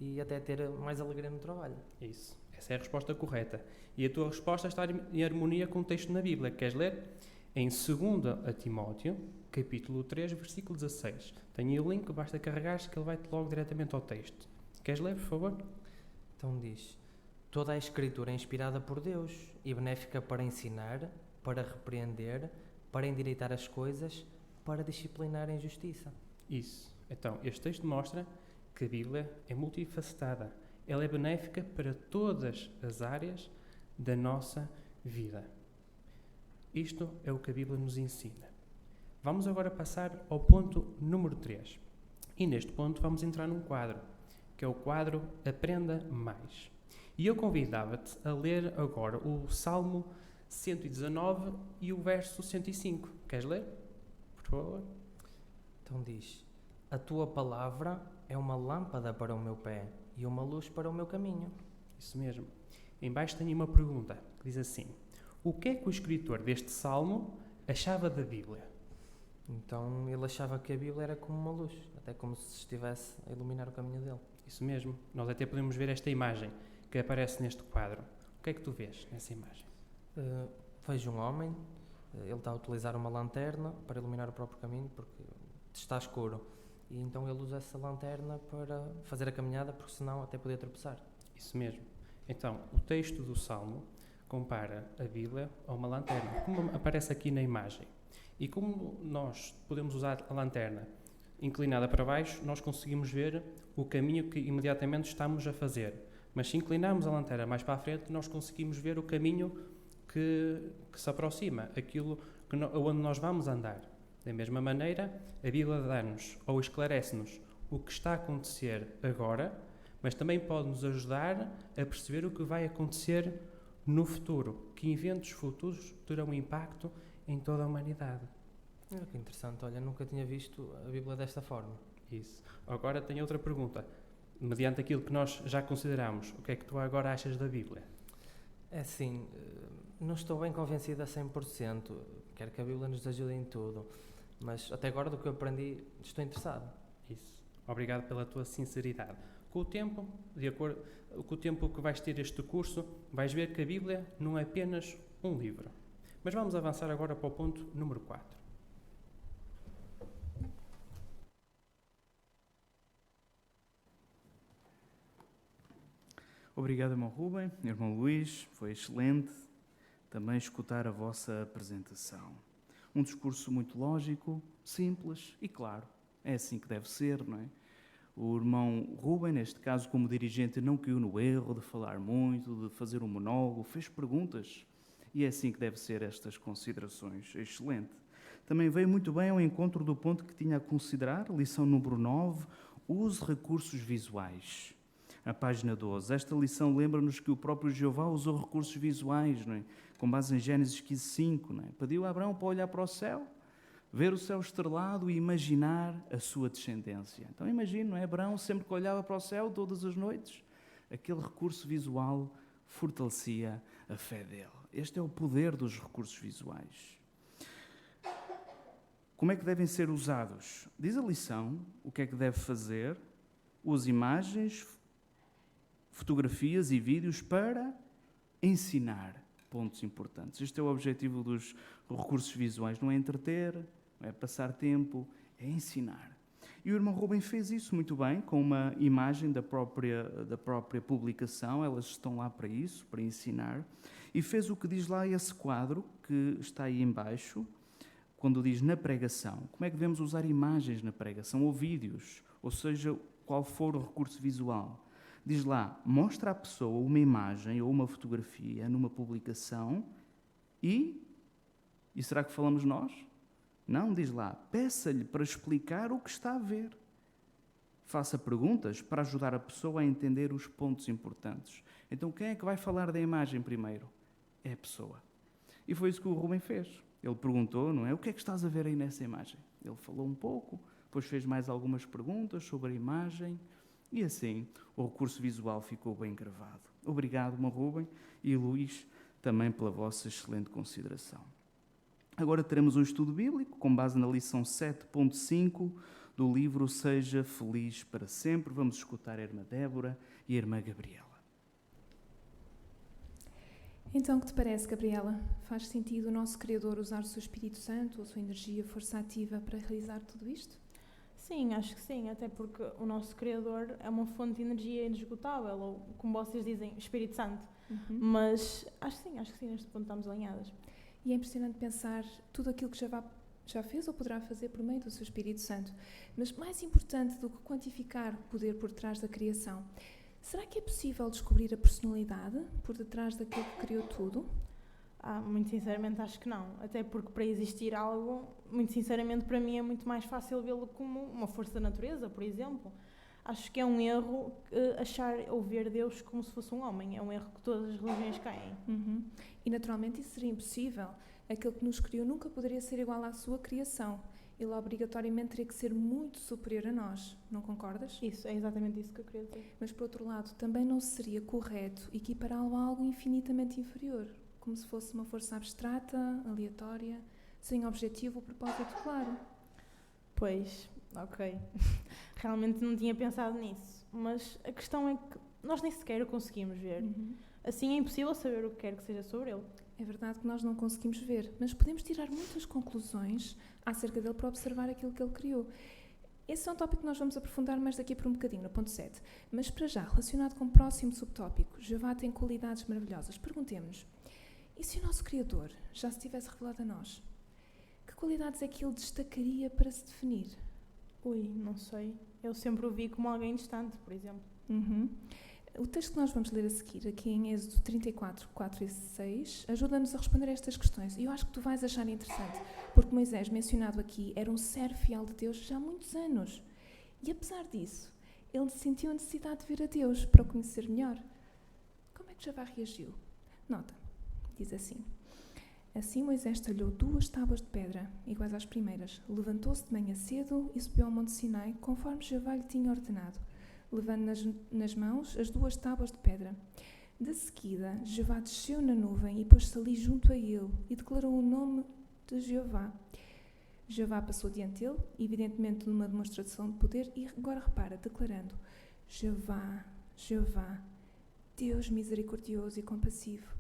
e até ter mais alegria no trabalho. Isso. Essa é a resposta correta. E a tua resposta está em harmonia com o texto na Bíblia. Queres ler? Em 2 a Timóteo, capítulo 3, versículo 16. Tenho aí o link, basta carregar que ele vai-te logo diretamente ao texto. Queres ler, por favor? Então diz: toda a Escritura é inspirada por Deus e benéfica para ensinar, para repreender, para endireitar as coisas, para disciplinar a injustiça. Isso. Então, este texto mostra que a Bíblia é multifacetada. Ela é benéfica para todas as áreas da nossa vida. Isto é o que a Bíblia nos ensina. Vamos agora passar ao ponto número 3. E neste ponto vamos entrar num quadro, que é o quadro Aprenda Mais. E eu convidava-te a ler agora o Salmo 119 e o verso 105. Queres ler? Por favor. Então diz: a tua palavra é uma lâmpada para o meu pé e uma luz para o meu caminho. Isso mesmo. Em baixo tenho uma pergunta que diz assim: o que é que o escritor deste salmo achava da Bíblia? Então ele achava que a Bíblia era como uma luz, até como se estivesse a iluminar o caminho dele. Isso mesmo. Nós até podemos ver esta imagem que aparece neste quadro. O que é que tu vês nessa imagem? Vejo um homem, ele está a utilizar uma lanterna para iluminar o próprio caminho porque está escuro. E então ele usa essa lanterna para fazer a caminhada, porque senão até podia tropeçar. Isso mesmo. Então, o texto do Salmo compara a Bíblia a uma lanterna, como aparece aqui na imagem. E como nós podemos usar a lanterna inclinada para baixo, nós conseguimos ver o caminho que imediatamente estamos a fazer. Mas se inclinarmos a lanterna mais para a frente, nós conseguimos ver o caminho que se aproxima, aquilo onde nós vamos andar. Da mesma maneira, a Bíblia dá-nos ou esclarece-nos o que está a acontecer agora, mas também pode nos ajudar a perceber o que vai acontecer no futuro, que eventos futuros terão impacto em toda a humanidade. Que interessante, olha, nunca tinha visto a Bíblia desta forma. Isso. Agora tenho outra pergunta. Mediante aquilo que nós já consideramos, o que é que tu agora achas da Bíblia? É assim, não estou bem convencido a 100%. Quero que a Bíblia nos ajude em tudo. Mas até agora, do que eu aprendi, estou interessado. Isso. Obrigado pela tua sinceridade. Com o tempo, de acordo com o tempo que vais ter este curso, vais ver que a Bíblia não é apenas um livro. Mas vamos avançar agora para o ponto número 4. Obrigado, irmão Rubem, irmão Luís, foi excelente também escutar a vossa apresentação. Um discurso muito lógico, simples e claro. É assim que deve ser, não é? O irmão Rubem, neste caso, como dirigente, não caiu no erro de falar muito, de fazer um monólogo, fez perguntas. E é assim que deve ser estas considerações. Excelente. também veio muito bem ao encontro do ponto que tinha a considerar, lição número 9, use recursos visuais. Na página 12, esta lição lembra-nos que o próprio Jeová usou recursos visuais, não é? Com base em Gênesis 15:5, não é? Pediu a Abraão para olhar para o céu, ver o céu estrelado e imaginar a sua descendência. Então imagino, não é? Abraão sempre que olhava para o céu, todas as noites, aquele recurso visual fortalecia a fé dele. Este é o poder dos recursos visuais. Como é que devem ser usados? Diz a lição o que é que deve fazer. Use imagens, fotografias e vídeos para ensinar pontos importantes. Este é o objetivo dos recursos visuais. Não é entreter, não é passar tempo, é ensinar. E o irmão Rubem fez isso muito bem, com uma imagem da própria publicação. Elas estão lá para isso, para ensinar. E fez o que diz lá esse quadro, que está aí em baixo, quando diz na pregação. Como é que devemos usar imagens na pregação, ou vídeos, ou seja, qual for o recurso visual. Diz lá, mostra à pessoa uma imagem ou uma fotografia numa publicação e será que falamos nós? Não, diz lá, peça-lhe para explicar o que está a ver. Faça perguntas para ajudar a pessoa a entender os pontos importantes. Então, quem é que vai falar da imagem primeiro? É a pessoa. E foi isso que o Rubem fez. Ele perguntou, não é? O que é que estás a ver aí nessa imagem? Ele falou um pouco, depois fez mais algumas perguntas sobre a imagem e assim o recurso visual ficou bem gravado. Obrigado, irmão Rubem e Luís, também pela vossa excelente consideração. Agora teremos um estudo bíblico com base na lição 7.5 do livro Seja Feliz para Sempre. Vamos escutar a irmã Débora e a irmã Gabriela. Então, o que te parece, Gabriela? Faz sentido o nosso Criador usar o seu Espírito Santo, a sua energia, força ativa para realizar tudo isto? Sim, acho que sim, até porque o nosso Criador é uma fonte de energia inesgotável, ou como vocês dizem, Espírito Santo. Mas acho que sim, neste ponto estamos alinhadas. E é impressionante pensar tudo aquilo que já fez ou poderá fazer por meio do seu Espírito Santo. Mas mais importante do que quantificar o poder por trás da criação, será que é possível descobrir a personalidade por detrás daquilo que criou tudo? Muito sinceramente acho que não, até porque para existir algo, muito sinceramente para mim é muito mais fácil vê-lo como uma força da natureza, por exemplo. Acho que é um erro achar ou ver Deus como se fosse um homem, é um erro que todas as religiões caem. E naturalmente isso seria impossível. Aquele que nos criou nunca poderia ser igual à sua criação. Ele obrigatoriamente teria que ser muito superior a nós, não concordas? Isso, é exatamente isso que eu queria dizer. Mas por outro lado, também não seria correto equipará-lo a algo infinitamente inferior, como se fosse uma força abstrata, aleatória, sem objetivo ou propósito claro. Pois, ok. Realmente não tinha pensado nisso. Mas a questão é que nós nem sequer o conseguimos ver. Assim é impossível saber o que quer que seja sobre ele. É verdade que nós não conseguimos ver, mas podemos tirar muitas conclusões acerca dele para observar aquilo que ele criou. Esse é um tópico que nós vamos aprofundar mais daqui por um bocadinho, no ponto 7. Mas para já, relacionado com o próximo subtópico, Jeová tem qualidades maravilhosas. Perguntemos-nos, e se o nosso Criador já se tivesse revelado a nós? Que qualidades é que ele destacaria para se definir? Não sei. Eu sempre o vi como alguém distante, por exemplo. O texto que nós vamos ler a seguir, aqui em Êxodo 34, 4 e 6, ajuda-nos a responder a estas questões. E eu acho que tu vais achar interessante, porque Moisés, mencionado aqui, era um servo fiel de Deus já há muitos anos. E apesar disso, ele sentiu a necessidade de ver a Deus para o conhecer melhor. Como é que Jeová reagiu? Nota, diz assim. Assim Moisés talhou 2 tábuas de pedra, iguais às primeiras, levantou-se de manhã cedo e subiu ao monte Sinai, conforme Jeová lhe tinha ordenado, levando nas mãos as 2 tábuas de pedra. De seguida, Jeová desceu na nuvem e pôs-se ali junto a ele e declarou o nome de Jeová. Jeová passou diante dele, evidentemente numa demonstração de poder, e agora repara, declarando: Jeová, Jeová, Deus misericordioso e compassivo,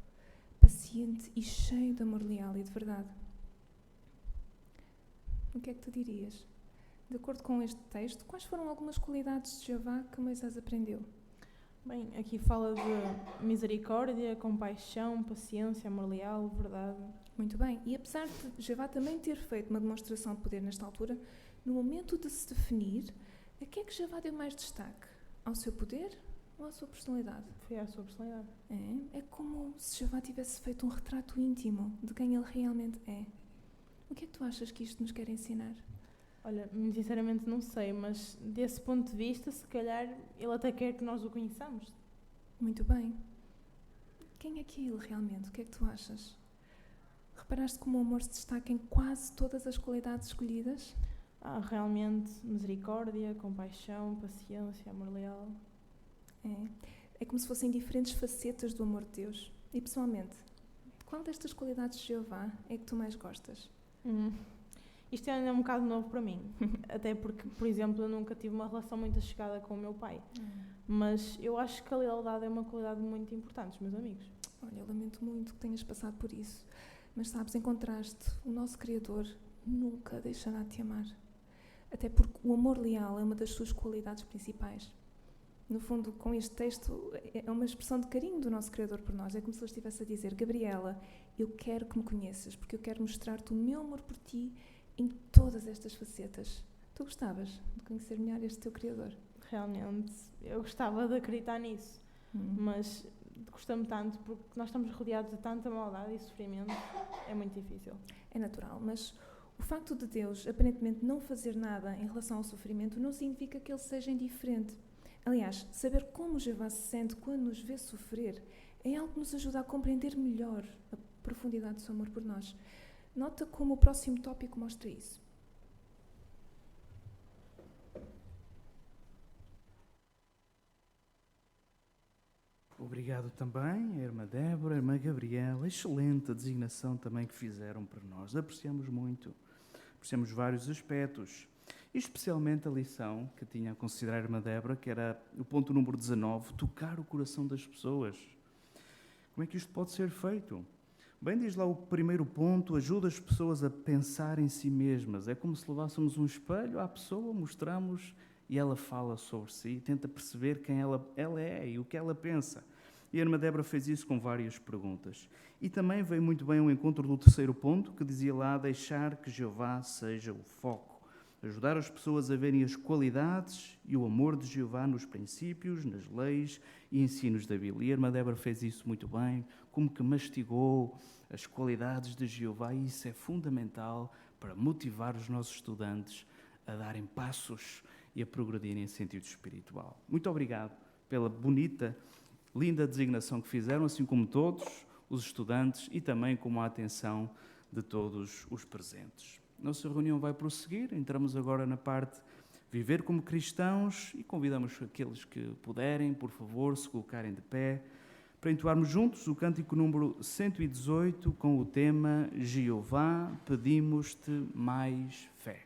paciente e cheio de amor leal e de verdade. O que é que tu dirias? De acordo com este texto, quais foram algumas qualidades de Jeová que Moisés aprendeu? Bem, aqui fala de misericórdia, compaixão, paciência, amor leal, verdade. Muito bem. E apesar de Jeová também ter feito uma demonstração de poder nesta altura, no momento de se definir, a que é que Jeová deu mais destaque? Ao seu poder ou à sua personalidade? Foi à sua personalidade. É como se Jeová tivesse feito um retrato íntimo de quem ele realmente é. O que é que tu achas que isto nos quer ensinar? Olha, sinceramente não sei, mas desse ponto de vista, se calhar ele até quer que nós o conheçamos. Muito bem. Quem é que é ele realmente? O que é que tu achas? Reparaste como o amor se destaca em quase todas as qualidades escolhidas? Realmente, misericórdia, compaixão, paciência, amor leal. É como se fossem diferentes facetas do amor de Deus. E pessoalmente, qual destas qualidades de Jeová é que tu mais gostas? Isto ainda é um bocado novo para mim. Até porque, por exemplo, eu nunca tive uma relação muito chegada com o meu pai. Mas eu acho que a lealdade é uma qualidade muito importante dos meus amigos. Olha, eu lamento muito que tenhas passado por isso. Mas sabes, em contraste, o nosso Criador nunca deixará de te amar. Até porque o amor leal é uma das suas qualidades principais. No fundo, com este texto, é uma expressão de carinho do nosso Criador por nós. É como se ele estivesse a dizer: Gabriela, eu quero que me conheças, porque eu quero mostrar-te o meu amor por ti em todas estas facetas. Tu gostavas de conhecer melhor este teu Criador? Realmente, eu gostava de acreditar nisso. Mas custa-me tanto, porque nós estamos rodeados de tanta maldade e sofrimento, é muito difícil. É natural, mas o facto de Deus aparentemente não fazer nada em relação ao sofrimento não significa que ele seja indiferente. Aliás, saber como Jeová se sente quando nos vê sofrer é algo que nos ajuda a compreender melhor a profundidade do seu amor por nós. Nota como o próximo tópico mostra isso. Obrigado também, a irmã Débora, a irmã Gabriela. Excelente a designação também que fizeram para nós. Apreciamos muito. Apreciamos vários aspectos. E especialmente a lição que tinha a considerar a irmã Débora, que era o ponto número 19, tocar o coração das pessoas. Como é que isto pode ser feito? Bem, diz lá o primeiro ponto, ajuda as pessoas a pensar em si mesmas. É como se levássemos um espelho à pessoa, mostramos e ela fala sobre si, tenta perceber quem ela é e o que ela pensa. E a irmã Débora fez isso com várias perguntas. E também veio muito bem ao encontro do terceiro ponto, que dizia lá, deixar que Jeová seja o foco. Ajudar as pessoas a verem as qualidades e o amor de Jeová nos princípios, nas leis e ensinos da Bíblia. E a irmã Débora fez isso muito bem, como que mastigou as qualidades de Jeová, e isso é fundamental para motivar os nossos estudantes a darem passos e a progredirem em sentido espiritual. Muito obrigado pela bonita, linda designação que fizeram, assim como todos os estudantes e também como a atenção de todos os presentes. Nossa reunião vai prosseguir, entramos agora na parte Viver como Cristãos e convidamos aqueles que puderem, por favor, se colocarem de pé, para entoarmos juntos o cântico número 118 com o tema Jeová, pedimos-te mais fé.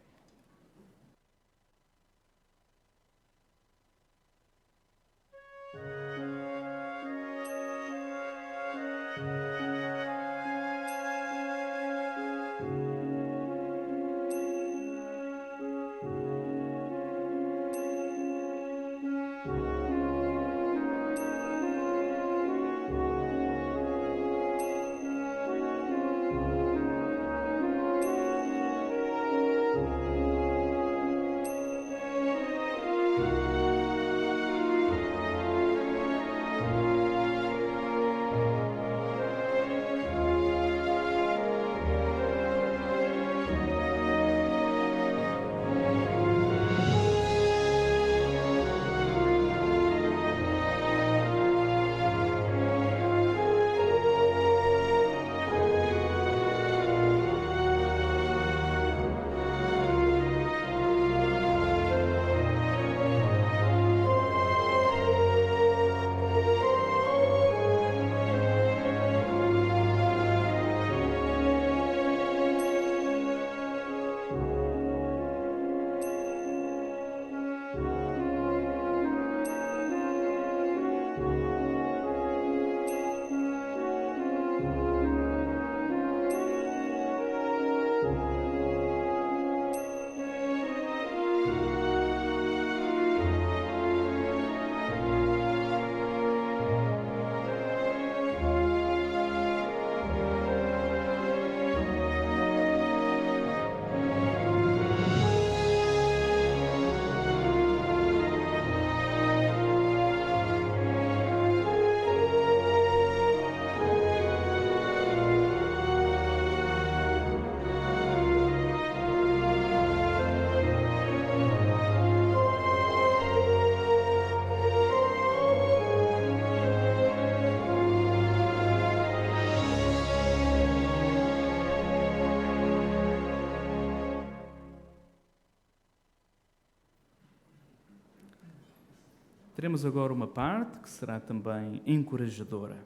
Teremos agora uma parte que será também encorajadora.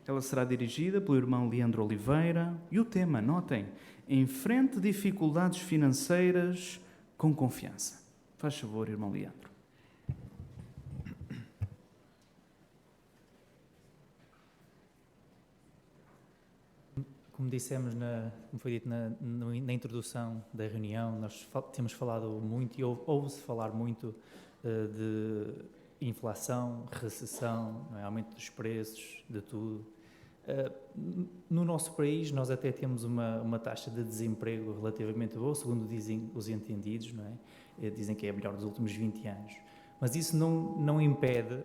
Ela será dirigida pelo irmão Leandro Oliveira e o tema, notem, enfrente dificuldades financeiras com confiança. Faz favor, irmão Leandro. Como dissemos, como foi dito na introdução da reunião, nós temos falado muito e ouve-se falar muito de inflação, recessão, não é? Aumento dos preços, de tudo. No nosso país, nós até temos uma taxa de desemprego relativamente boa, segundo dizem os entendidos, não é? Dizem que é a melhor dos últimos 20 anos. Mas isso não impede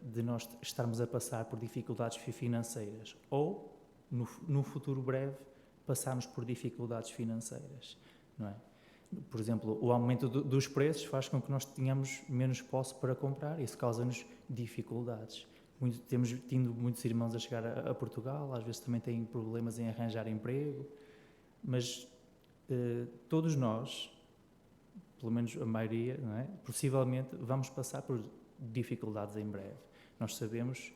de nós estarmos a passar por dificuldades financeiras ou, no futuro breve, passarmos por dificuldades financeiras, não é? Por exemplo, o aumento dos preços faz com que nós tenhamos menos posse para comprar, isso causa-nos dificuldades. Temos tido muitos irmãos a chegar a Portugal, às vezes também têm problemas em arranjar emprego, mas todos nós, pelo menos a maioria, não é? Possivelmente vamos passar por dificuldades em breve. Nós sabemos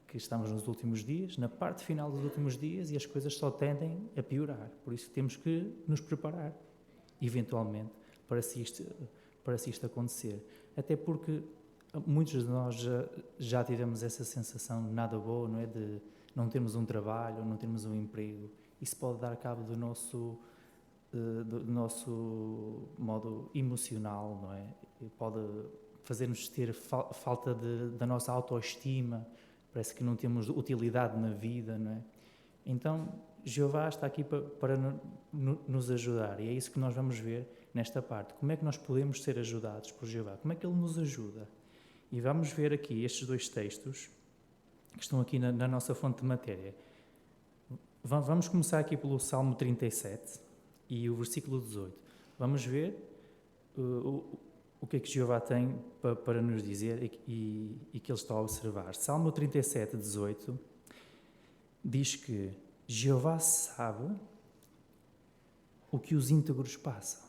que estamos nos últimos dias, na parte final dos últimos dias, e as coisas só tendem a piorar. Por isso temos que nos preparar, eventualmente, para se isto acontecer. Até porque muitos de nós já tivemos essa sensação nada boa, não é? De não termos um trabalho, não termos um emprego. Isso pode dar cabo do nosso modo emocional, não é? Pode fazer-nos ter falta da nossa autoestima. Parece que não temos utilidade na vida, não é? Então, Jeová está aqui para nos ajudar, e é isso que nós vamos ver nesta parte. Como é que nós podemos ser ajudados por Jeová? Como é que Ele nos ajuda? E vamos ver aqui estes dois textos que estão aqui na nossa fonte de matéria. Vamos começar aqui pelo Salmo 37 e o versículo 18. Vamos ver o que é que Jeová tem para nos dizer e que Ele está a observar. Salmo 37, 18 diz que Jeová sabe o que os íntegros passam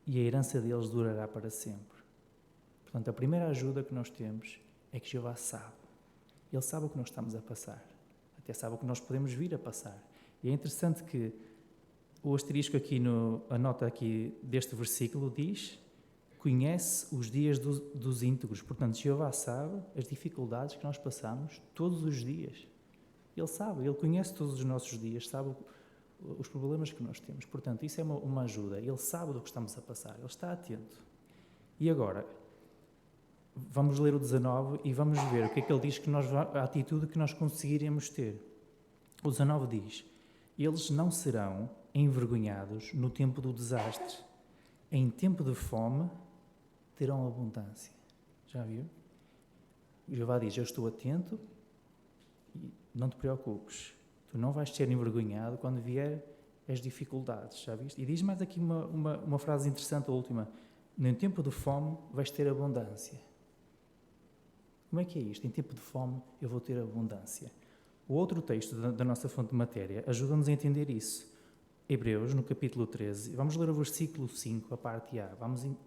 e a herança deles durará para sempre. Portanto, a primeira ajuda que nós temos é que Jeová sabe. Ele sabe o que nós estamos a passar. Até sabe o que nós podemos vir a passar. E é interessante que o asterisco aqui, a nota aqui deste versículo diz: conhece os dias dos íntegros. Portanto, Jeová sabe as dificuldades que nós passamos todos os dias. Ele sabe, Ele conhece todos os nossos dias, sabe os problemas que nós temos. Portanto, isso é uma ajuda. Ele sabe do que estamos a passar, Ele está atento. E agora, vamos ler o 19 e vamos ver o que é que ele diz, a atitude que nós conseguiremos ter. O 19 diz: eles não serão envergonhados no tempo do desastre. Em tempo de fome terão abundância. Já viu? Jeová diz: eu estou atento e não te preocupes. Tu não vais ser envergonhado quando vier as dificuldades. Já viste? E diz mais aqui uma frase interessante, a última: no tempo de fome vais ter abundância. Como é que é isto? Em tempo de fome eu vou ter abundância. O outro texto da nossa fonte de matéria ajuda-nos a entender isso. Hebreus, no capítulo 13, vamos ler o versículo 5, a parte A,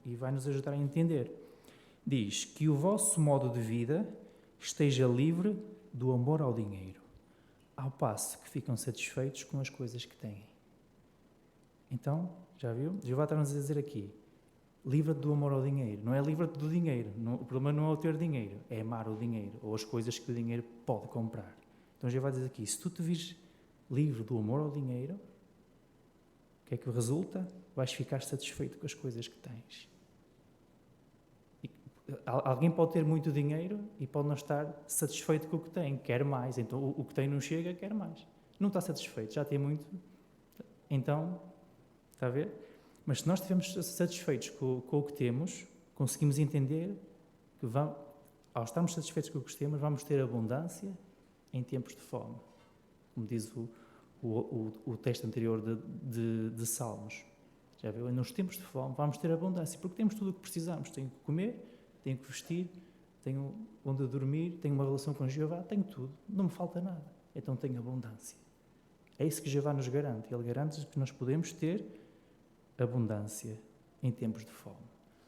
e vai-nos ajudar a entender. Diz: que o vosso modo de vida esteja livre do amor ao dinheiro, ao passo que ficam satisfeitos com as coisas que têm. Então, já viu? Jeová está-nos a dizer aqui: livra-te do amor ao dinheiro. Não é livra-te do dinheiro. O problema não é o ter dinheiro, é amar o dinheiro, ou as coisas que o dinheiro pode comprar. Então Jeová diz aqui: se tu te vires livre do amor ao dinheiro, o que é que resulta? Vais ficar satisfeito com as coisas que tens. E alguém pode ter muito dinheiro e pode não estar satisfeito com o que tem, quer mais. Então o que tem não chega, quer mais. Não está satisfeito, já tem muito. Então, está a ver? Mas se nós estivermos satisfeitos com o que temos, conseguimos entender que ao estarmos satisfeitos com o que temos, vamos ter abundância em tempos de fome. Como diz o texto anterior de Salmos. Já viu? Nos tempos de fome vamos ter abundância, porque temos tudo o que precisamos. Tenho que comer, tenho que vestir, tenho onde dormir, tenho uma relação com Jeová, tenho tudo. Não me falta nada. Então tenho abundância. É isso que Jeová nos garante. Ele garante que nós podemos ter abundância em tempos de fome.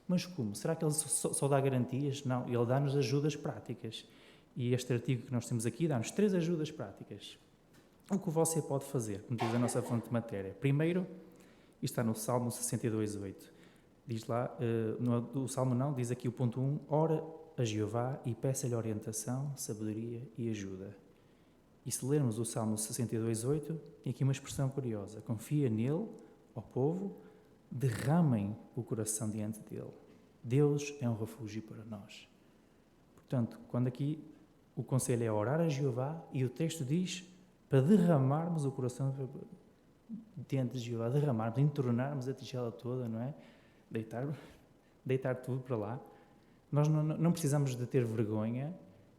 Mas como? Será que Ele só dá garantias? Não, Ele dá-nos ajudas práticas. E este artigo que nós temos aqui dá-nos 3 ajudas práticas. O que você pode fazer, como diz a nossa fonte de matéria? Primeiro, isto está no Salmo 62:8. Diz lá, o Salmo não, diz aqui o ponto 1, ora a Jeová e peça-lhe orientação, sabedoria e ajuda. E se lermos o Salmo 62:8, tem aqui uma expressão curiosa. Confia nele, ó povo, derramem o coração diante dele. Deus é um refúgio para nós. Portanto, quando aqui o conselho é orar a Jeová, e o texto diz para derramarmos o coração diante de Jeová, derramarmos, entornarmos a tigela toda, não é? Deitar tudo para lá. Nós não precisamos de ter vergonha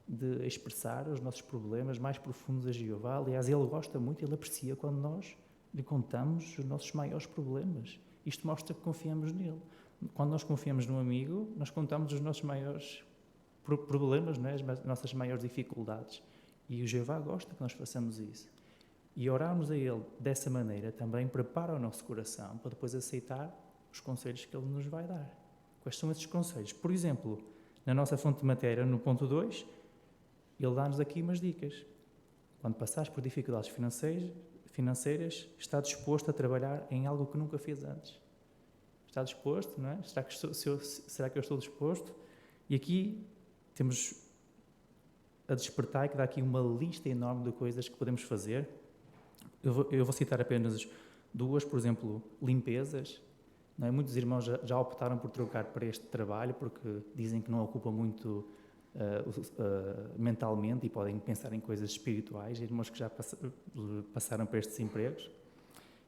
de expressar os nossos problemas mais profundos a Jeová. Aliás, Ele gosta muito, Ele aprecia quando nós lhe contamos os nossos maiores problemas. Isto mostra que confiamos nele. Quando nós confiamos num amigo, nós contamos os nossos maiores problemas, não é? As nossas maiores dificuldades. E o Jeová gosta que nós façamos isso. E orarmos a Ele dessa maneira também prepara o nosso coração para depois aceitar os conselhos que Ele nos vai dar. Quais são esses conselhos? Por exemplo, na nossa fonte de matéria, no ponto 2, Ele dá-nos aqui umas dicas. Quando passares por dificuldades financeiras, está disposto a trabalhar em algo que nunca fez antes. Está disposto, não é? Será que eu estou disposto? E aqui temos a despertar, que dá aqui uma lista enorme de coisas que podemos fazer. Eu vou citar apenas 2, por exemplo, limpezas. Não é? Muitos irmãos já optaram por trocar para este trabalho porque dizem que não ocupa muito mentalmente e podem pensar em coisas espirituais. Irmãos que já passaram para estes empregos.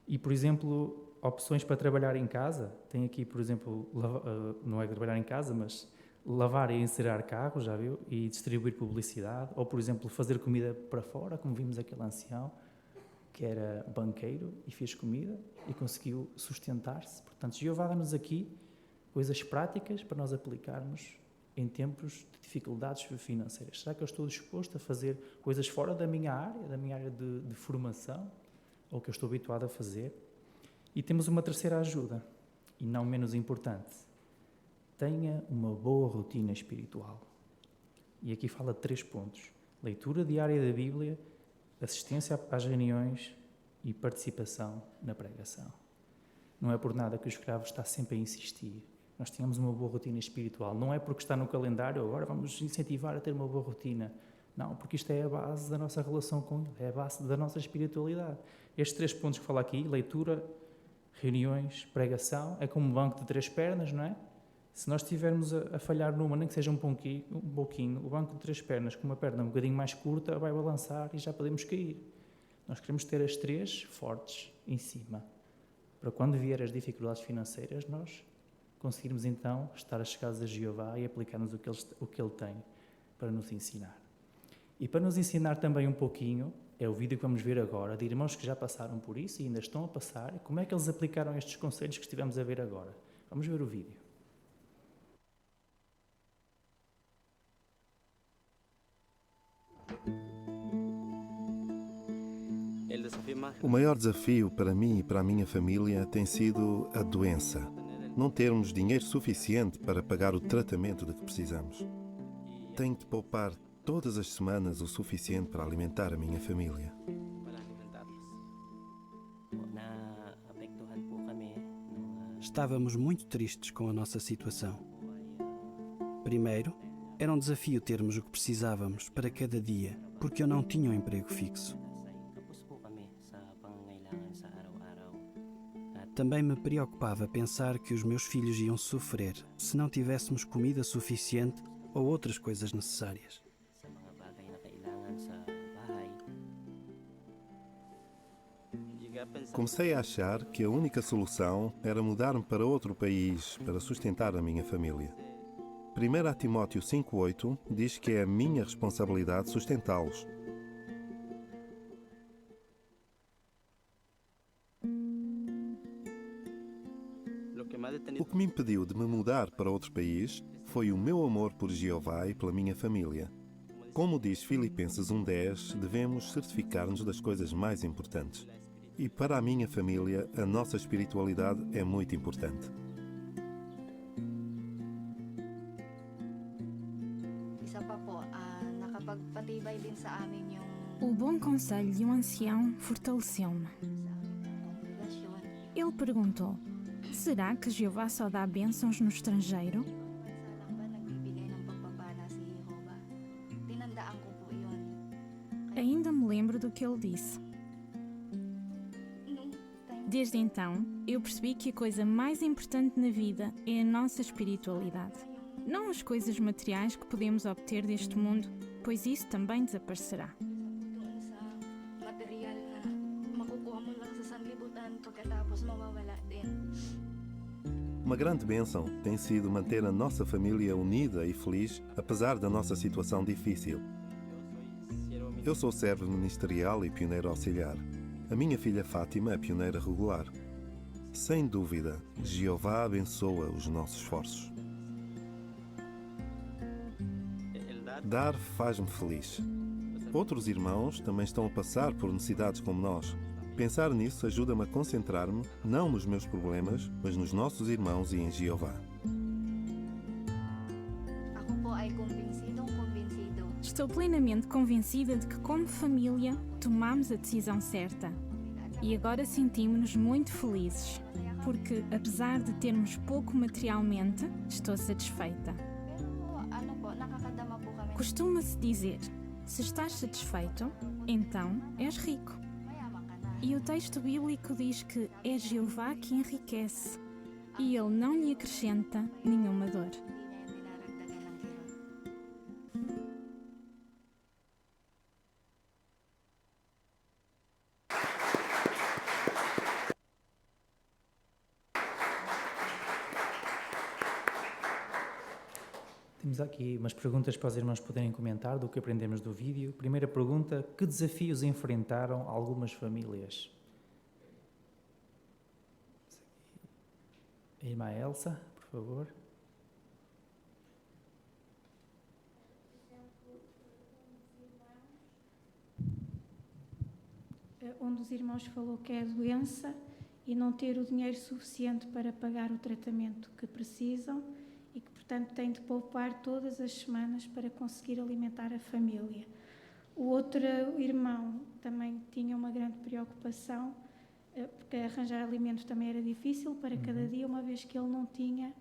E, por exemplo, opções para trabalhar em casa. Tem aqui, por exemplo, não é trabalhar em casa, mas lavar e encerar carros, já viu? E distribuir publicidade. Ou, por exemplo, fazer comida para fora, como vimos aquele ancião que era banqueiro e fez comida e conseguiu sustentar-se. Portanto, Jeová dá-nos aqui coisas práticas para nós aplicarmos em tempos de dificuldades financeiras. Será que eu estou disposto a fazer coisas fora da minha área de formação, ou que eu estou habituado a fazer? E temos uma terceira ajuda, e não menos importante. Tenha uma boa rotina espiritual. E aqui fala de 3 pontos. Leitura diária da Bíblia, assistência às reuniões e participação na pregação. Não é por nada que o escravo está sempre a insistir. Nós tínhamos uma boa rotina espiritual. Não é porque está no calendário, agora vamos incentivar a ter uma boa rotina. Não, porque isto é a base da nossa relação com Ele, é a base da nossa espiritualidade. Estes 3 pontos que falo aqui, leitura, reuniões, pregação, é como um banco de 3 pernas, não é? Se nós estivermos a falhar numa, nem que seja um pouquinho, o banco de 3 pernas, com uma perna um bocadinho mais curta, vai balançar e já podemos cair. Nós queremos ter as 3 fortes em cima, para quando vier as dificuldades financeiras, nós conseguirmos então estar chegados a Jeová e aplicarmos o que Ele tem para nos ensinar. E para nos ensinar também um pouquinho, é o vídeo que vamos ver agora, de irmãos que já passaram por isso e ainda estão a passar, como é que eles aplicaram estes conselhos que estivemos a ver agora. Vamos ver o vídeo. O maior desafio para mim e para a minha família tem sido a doença. Não termos dinheiro suficiente para pagar o tratamento de que precisamos. Tenho de poupar todas as semanas o suficiente para alimentar a minha família. Estávamos muito tristes com a nossa situação. Primeiro, era um desafio termos o que precisávamos para cada dia, porque eu não tinha um emprego fixo. Também me preocupava pensar que os meus filhos iam sofrer se não tivéssemos comida suficiente ou outras coisas necessárias. Comecei a achar que a única solução era mudar-me para outro país para sustentar a minha família. 1 Timóteo 5,8 diz que é a minha responsabilidade sustentá-los. O que me impediu de me mudar para outro país foi o meu amor por Jeová e pela minha família. Como diz Filipenses 1,10, devemos certificar-nos das coisas mais importantes. E para a minha família, a nossa espiritualidade é muito importante. O bom conselho de um ancião fortaleceu-me. Ele perguntou: será que Jeová só dá bênçãos no estrangeiro? Ainda me lembro do que ele disse. Desde então, eu percebi que a coisa mais importante na vida é a nossa espiritualidade. Não as coisas materiais que podemos obter deste mundo, pois isso também desaparecerá. Uma grande bênção tem sido manter a nossa família unida e feliz, apesar da nossa situação difícil. Eu sou servo ministerial e pioneiro auxiliar. A minha filha Fátima é pioneira regular. Sem dúvida, Jeová abençoa os nossos esforços. Dar faz-me feliz. Outros irmãos também estão a passar por necessidades como nós. Pensar nisso ajuda-me a concentrar-me não nos meus problemas, mas nos nossos irmãos e em Jeová. Estou plenamente convencida de que, como família, tomamos a decisão certa. E agora sentimos-nos muito felizes, porque, apesar de termos pouco materialmente, estou satisfeita. Costuma-se dizer: se estás satisfeito, então és rico. E o texto bíblico diz que é Jeová que enriquece, e Ele não lhe acrescenta nenhuma dor. Temos aqui umas perguntas para os irmãos poderem comentar do que aprendemos do vídeo. Primeira pergunta: que desafios enfrentaram algumas famílias? A irmã Elsa, por favor. Um dos irmãos falou que é a doença e não ter o dinheiro suficiente para pagar o tratamento que precisam e que, portanto, tem de poupar todas as semanas para conseguir alimentar a família. O outro irmão também tinha uma grande preocupação, porque arranjar alimentos também era difícil para cada dia, uma vez que ele não tinha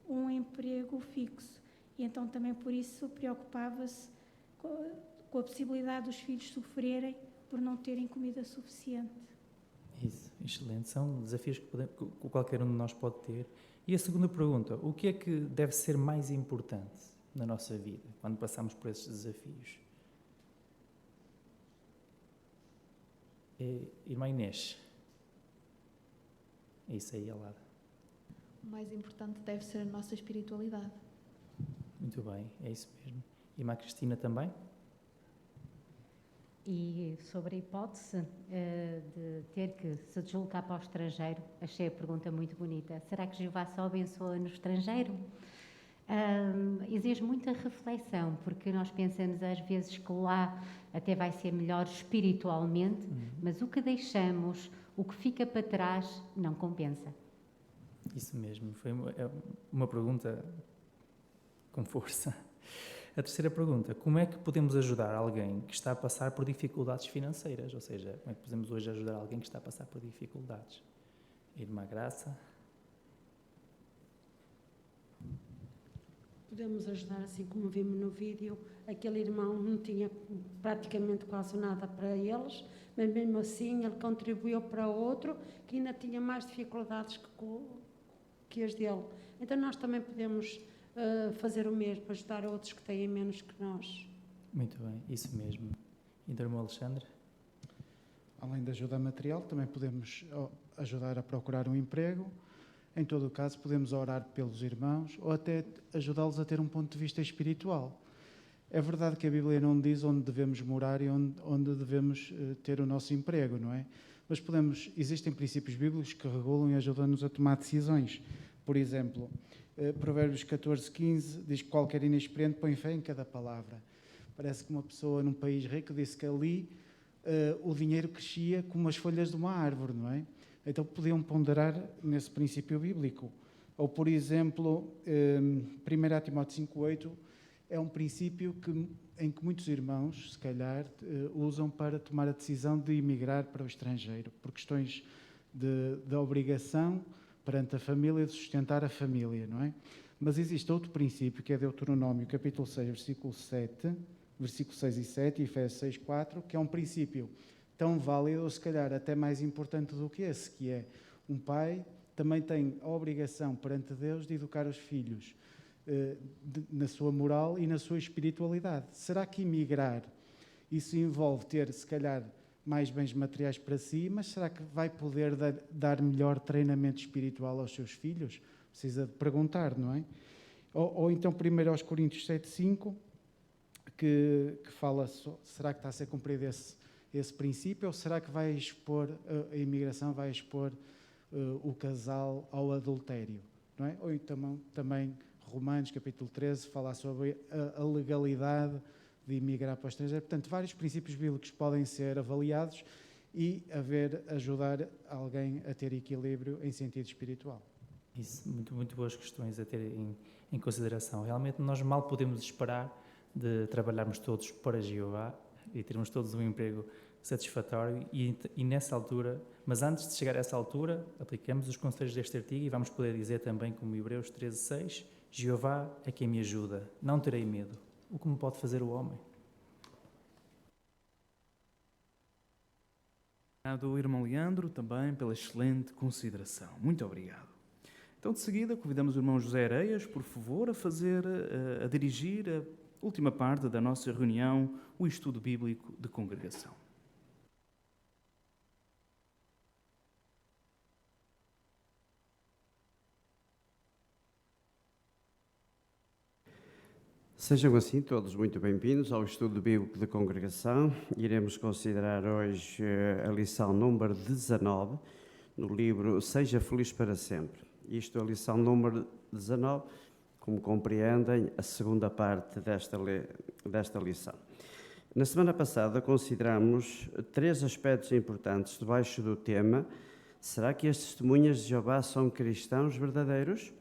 um emprego fixo. E então também por isso preocupava-se com a possibilidade dos filhos sofrerem por não terem comida suficiente. Isso, excelente. São desafios que qualquer um de nós pode ter. E a segunda pergunta: o que é que deve ser mais importante na nossa vida quando passamos por esses desafios? Irmã Inês. É isso aí, Alada. O mais importante deve ser a nossa espiritualidade. Muito bem, é isso mesmo. Irmã Cristina também? E sobre a hipótese de ter que se deslocar para o estrangeiro, achei a pergunta muito bonita. Será que Jeová só abençoa no estrangeiro? Exige muita reflexão, porque nós pensamos às vezes que lá até vai ser melhor espiritualmente, mas o que deixamos, o que fica para trás, não compensa. Isso mesmo, foi uma pergunta com força. A terceira pergunta: como é que podemos ajudar alguém que está a passar por dificuldades financeiras? Ou seja, como é que podemos hoje ajudar alguém que está a passar por dificuldades? Irmã Graça? Podemos ajudar, assim como vimos no vídeo, aquele irmão não tinha praticamente quase nada para eles, mas mesmo assim ele contribuiu para outro que ainda tinha mais dificuldades que as dele. Então nós também podemos fazer o mesmo, ajudar outros que têm menos que nós. Muito bem, isso mesmo. Então, irmão Alexandre? Além da ajuda material, também podemos ajudar a procurar um emprego. Em todo o caso, podemos orar pelos irmãos ou até ajudá-los a ter um ponto de vista espiritual. É verdade que a Bíblia não diz onde devemos morar e onde devemos ter o nosso emprego, não é? Mas existem princípios bíblicos que regulam e ajudam-nos a tomar decisões. Por exemplo, Provérbios 14:15 diz que qualquer inexperiente põe fé em cada palavra. Parece que uma pessoa num país rico disse que ali o dinheiro crescia como as folhas de uma árvore, não é? Então podiam ponderar nesse princípio bíblico. Ou, por exemplo, 1 Timóteo 5:8 é um princípio em que muitos irmãos, se calhar, usam para tomar a decisão de emigrar para o estrangeiro, por questões de obrigação perante a família, de sustentar a família, não é? Mas existe outro princípio, que é Deuteronômio, capítulo 6, versículo 6 e 7, e Efésios 6, 4, que é um princípio tão válido, ou se calhar até mais importante do que esse, que é um pai também tem a obrigação perante Deus de educar os filhos na sua moral e na sua espiritualidade. Será que emigrar, isso envolve ter, se calhar, mais bens materiais para si, mas será que vai poder dar melhor treinamento espiritual aos seus filhos? Precisa de perguntar, não é? Ou então, 1 Coríntios 7, 5, que fala, será que está a ser cumprido esse princípio, ou será que vai expor, a imigração vai expor o casal ao adultério, não é? Ou então também Romanos, capítulo 13, fala sobre a legalidade de emigrar para o estrangeiro. Portanto, vários princípios bíblicos podem ser avaliados e ajudar alguém a ter equilíbrio em sentido espiritual. Isso, muito boas questões a ter em consideração. Realmente nós mal podemos esperar de trabalharmos todos para Jeová e termos todos um emprego satisfatório e nessa altura, mas antes de chegar a essa altura, aplicamos os conselhos deste artigo e vamos poder dizer também, como Hebreus 13:6, Jeová é quem me ajuda, não terei medo. O que me pode fazer o homem? Obrigado, irmão Leandro, também pela excelente consideração. Muito obrigado. Então, de seguida, convidamos o irmão José Areias, por favor, a dirigir a última parte da nossa reunião, o estudo bíblico de congregação. Sejam assim todos muito bem-vindos ao estudo bíblico de congregação. Iremos considerar hoje a lição número 19 no livro Seja Feliz para Sempre. Isto é a lição número 19, como compreendem, a segunda parte desta lição. Na semana passada consideramos 3 aspectos importantes debaixo do tema: será que as testemunhas de Jeová são cristãos verdadeiros?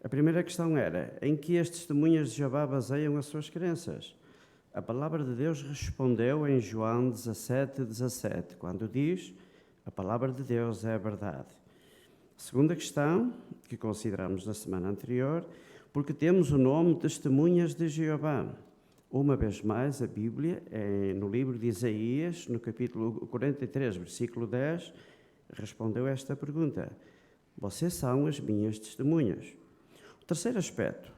A primeira questão era, em que as testemunhas de Jeová baseiam as suas crenças? A palavra de Deus respondeu em João 17:17, quando diz, a palavra de Deus é a verdade. A segunda questão, que consideramos na semana anterior, porque temos o nome Testemunhas de Jeová. Uma vez mais, a Bíblia, no livro de Isaías, no capítulo 43, versículo 10, respondeu esta pergunta: vocês são as minhas testemunhas. O terceiro aspecto,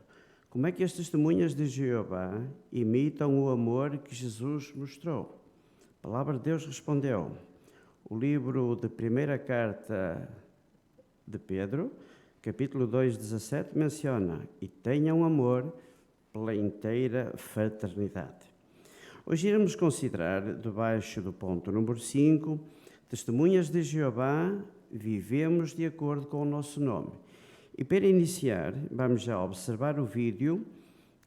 como é que as testemunhas de Jeová imitam o amor que Jesus mostrou? A palavra de Deus respondeu. O livro de primeira carta de Pedro, capítulo 2:17, menciona: e tenham amor pela inteira fraternidade. Hoje iremos considerar, debaixo do ponto número 5, testemunhas de Jeová, vivemos de acordo com o nosso nome. E para iniciar, vamos já observar o vídeo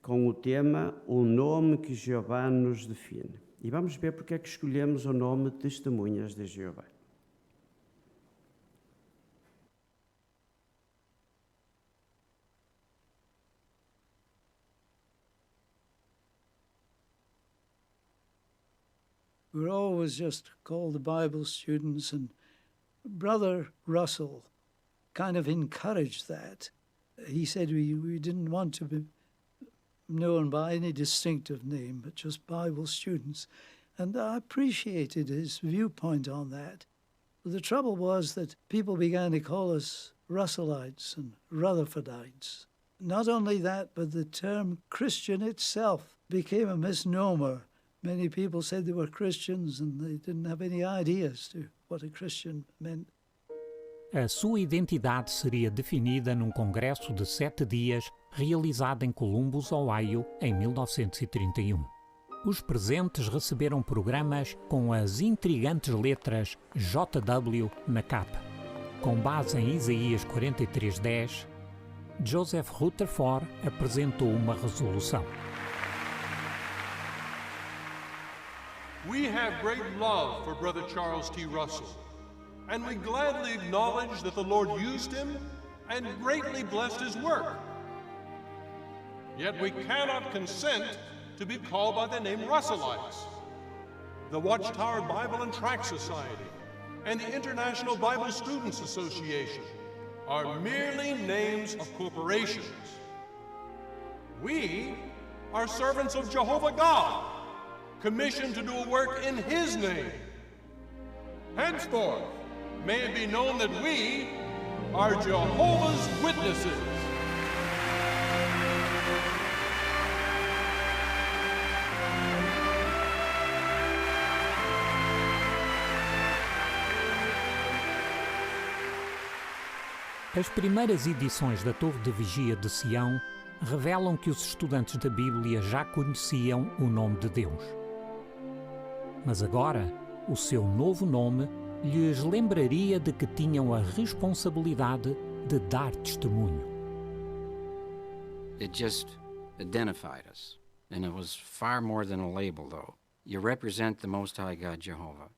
com o tema O Nome que Jeová nos define. E vamos ver porque é que escolhemos o nome Testemunhas de Jeová. We're always just called the Bible students, and Brother Russell kind of encouraged that. He said we didn't want to be known by any distinctive name, but just Bible students. And I appreciated his viewpoint on that. But the trouble was that people began to call us Russellites and Rutherfordites. Not only that, but the term Christian itself became a misnomer. Many people said they were Christians and they didn't have any idea as to what a Christian meant. A sua identidade seria definida num congresso de 7 dias realizado em Columbus, Ohio, em 1931. Os presentes receberam programas com as intrigantes letras JW na capa. Com base em Isaías 43:10, Joseph Rutherford apresentou uma resolução. We have great love for Brother Charles T. Russell, and we gladly acknowledge that the Lord used him and greatly blessed his work. Yet we cannot consent to be called by the name Russellites. The Watchtower Bible and Tract Society and the International Bible Students Association are merely names of corporations. We are servants of Jehovah God, commissioned to do a work in His name. Henceforth, may it be known that we are Jehovah's Witnesses. As primeiras edições da Torre de Vigia de Sião revelam que os estudantes da Bíblia já conheciam o nome de Deus. Mas agora, o seu novo nome lhes lembraria de que tinham a responsabilidade de dar testemunho. It just identified us, and it was far more than a label, though. You represent the Most High God, Jehovah.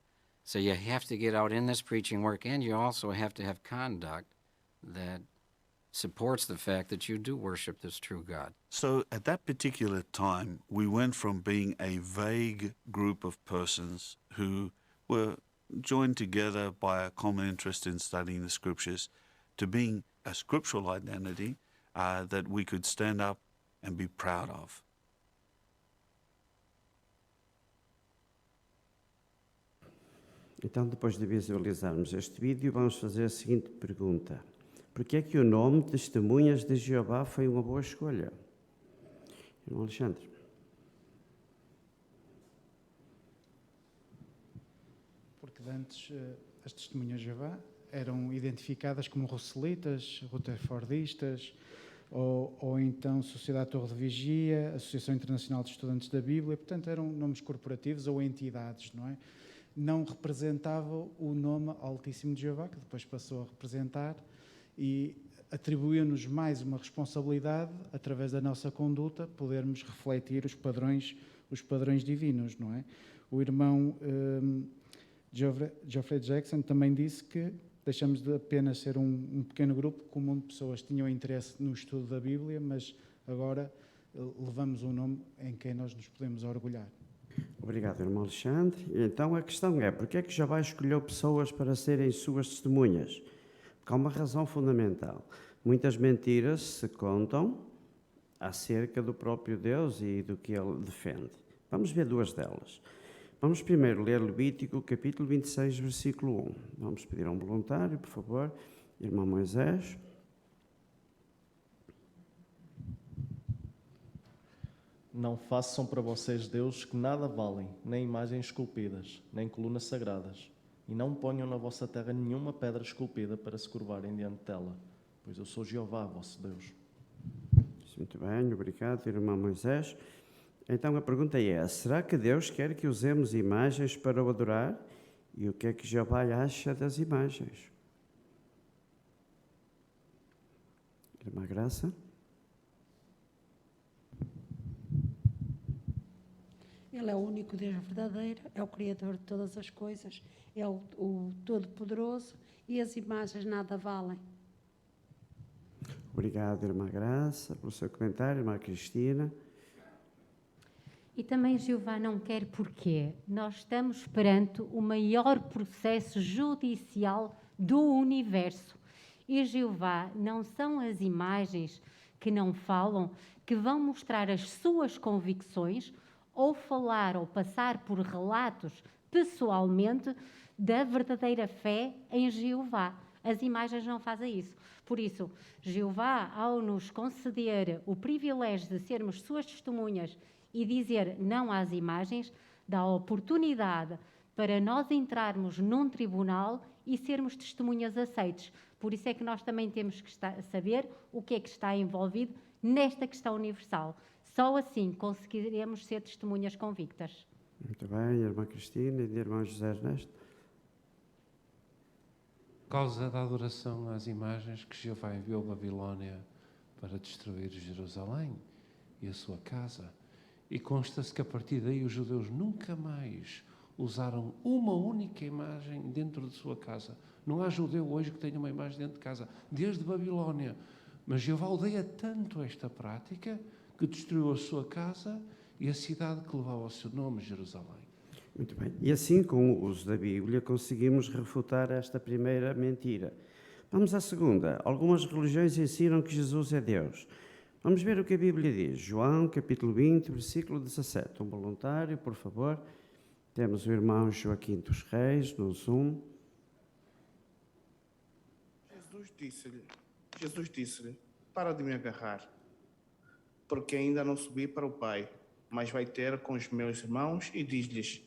So you have to get out in this preaching work, and you also have to have conduct that supports the fact that you do worship this true God. So at that particular time, we went from being a vague group of persons who were joined together by a common interest in studying the scriptures to being a scriptural identity that we could stand up and be proud of. Então, depois de visualizarmos este vídeo, vamos fazer a seguinte pergunta. Por que é que o nome Testemunhas de Jeová foi uma boa escolha? Irmão Alexandre. Porque antes as Testemunhas de Jeová eram identificadas como Russelitas, Rutherfordistas, ou então Sociedade Torre de Vigia, Associação Internacional de Estudantes da Bíblia, portanto eram nomes corporativos ou entidades, não é? Não representavam o nome Altíssimo de Jeová, que depois passou a representar, e atribuiu-nos mais uma responsabilidade, através da nossa conduta, podermos refletir os padrões divinos, não é? O irmão Geoffrey Jackson também disse que deixamos de apenas ser um pequeno grupo comum de pessoas que tinham interesse no estudo da Bíblia, mas agora levamos um nome em quem nós nos podemos orgulhar. Obrigado, irmão Alexandre. Então a questão é, por que é que Jeová escolheu pessoas para serem suas testemunhas? Porque há uma razão fundamental. Muitas mentiras se contam acerca do próprio Deus e do que Ele defende. Vamos ver duas delas. Vamos primeiro ler Levítico, capítulo 26, versículo 1. Vamos pedir a um voluntário, por favor, irmão Moisés. Não façam para vocês deuses que nada valem, nem imagens esculpidas, nem colunas sagradas, e não ponham na vossa terra nenhuma pedra esculpida para se curvarem diante dela, pois eu sou Jeová, vosso Deus. Muito bem, obrigado, irmão Moisés. Então a pergunta é, será que Deus quer que usemos imagens para o adorar? E o que é que Jeová acha das imagens? Irmã Graça? Ele é o único Deus verdadeiro, é o Criador de todas as coisas, é o Todo-Poderoso e as imagens nada valem. Obrigado, irmã Graça, pelo seu comentário. Irmã Cristina. E também Jeová não quer porquê. Nós estamos perante o maior processo judicial do universo. E Jeová não são as imagens que não falam, que vão mostrar as suas convicções ou falar ou passar por relatos pessoalmente da verdadeira fé em Jeová. As imagens não fazem isso. Por isso, Jeová, ao nos conceder o privilégio de sermos suas testemunhas e dizer não às imagens, dá a oportunidade para nós entrarmos num tribunal e sermos testemunhas aceites. Por isso é que nós também temos que saber o que é que está envolvido nesta questão universal. Só assim conseguiremos ser testemunhas convictas. Muito bem, irmã Cristina e irmão José Ernesto. Por causa da adoração às imagens que Jeová enviou a Babilónia para destruir Jerusalém e a sua casa. E consta-se que a partir daí os judeus nunca mais usaram uma única imagem dentro de sua casa. Não há judeu hoje que tenha uma imagem dentro de casa, desde Babilónia. Mas Jeová odeia tanto esta prática que destruiu a sua casa e a cidade que levava o seu nome, Jerusalém. Muito bem. E assim, com o uso da Bíblia, conseguimos refutar esta primeira mentira. Vamos à segunda. Algumas religiões ensinam que Jesus é Deus. Vamos ver o que a Bíblia diz. João, capítulo 20, versículo 17. Um voluntário, por favor. Temos o irmão Joaquim dos Reis, no Zoom. Jesus disse-lhe, para de me agarrar, porque ainda não subi para o Pai, mas vai ter com os meus irmãos e diz-lhes,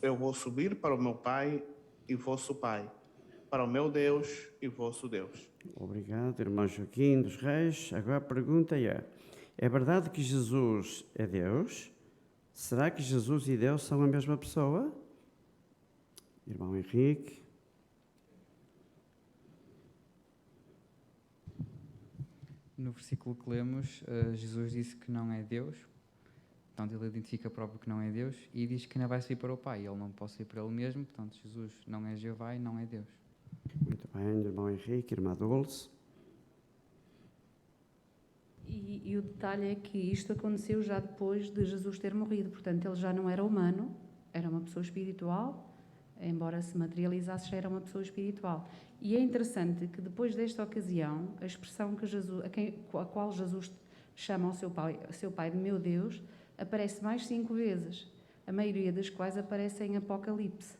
eu vou subir para o meu Pai e vosso Pai, para o meu Deus e vosso Deus. Obrigado, irmão Joaquim dos Reis. Agora a pergunta é verdade que Jesus é Deus? Será que Jesus e Deus são a mesma pessoa? Irmão Henrique. No versículo que lemos, Jesus disse que não é Deus, portanto ele identifica próprio que não é Deus e diz que ainda vai subir para o Pai, ele não pode subir para ele mesmo, portanto Jesus não é Jeová e não é Deus. Muito bem, irmão Henrique, irmã Dulce. E o detalhe é que isto aconteceu já depois de Jesus ter morrido, portanto ele já não era humano, era uma pessoa espiritual, embora se materializasse já era uma pessoa espiritual. E é interessante que depois desta ocasião, a expressão que Jesus, a qual Jesus chama ao seu pai de meu Deus, aparece mais 5 vezes, a maioria das quais aparece em Apocalipse.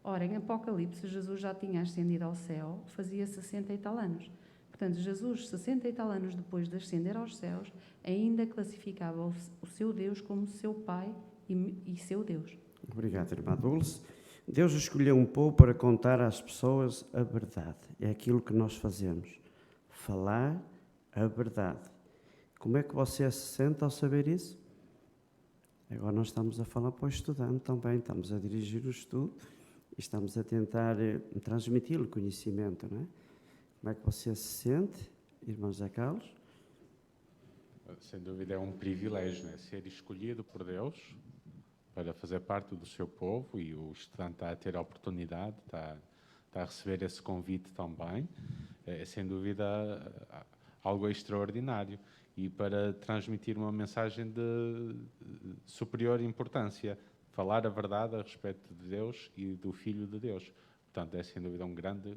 Ora, em Apocalipse, Jesus já tinha ascendido ao céu, fazia 60 e tal anos. Portanto, Jesus, 60 e tal anos depois de ascender aos céus, ainda classificava o seu Deus como seu Pai e seu Deus. Obrigado, irmã Dulce. Deus escolheu um povo para contar às pessoas a verdade. É aquilo que nós fazemos. Falar a verdade. Como é que você se sente ao saber isso? Agora nós estamos a falar para o estudante também. Estamos a dirigir o estudo e estamos a tentar transmitir o conhecimento, não é? Como é que você se sente, irmão José Carlos? Sem dúvida é um privilégio, né? Ser escolhido por Deus para fazer parte do seu povo, e o estudante está a ter a oportunidade, está a receber esse convite também. É sem dúvida algo extraordinário e para transmitir uma mensagem de superior importância, falar a verdade a respeito de Deus e do Filho de Deus. Portanto, é sem dúvida um grande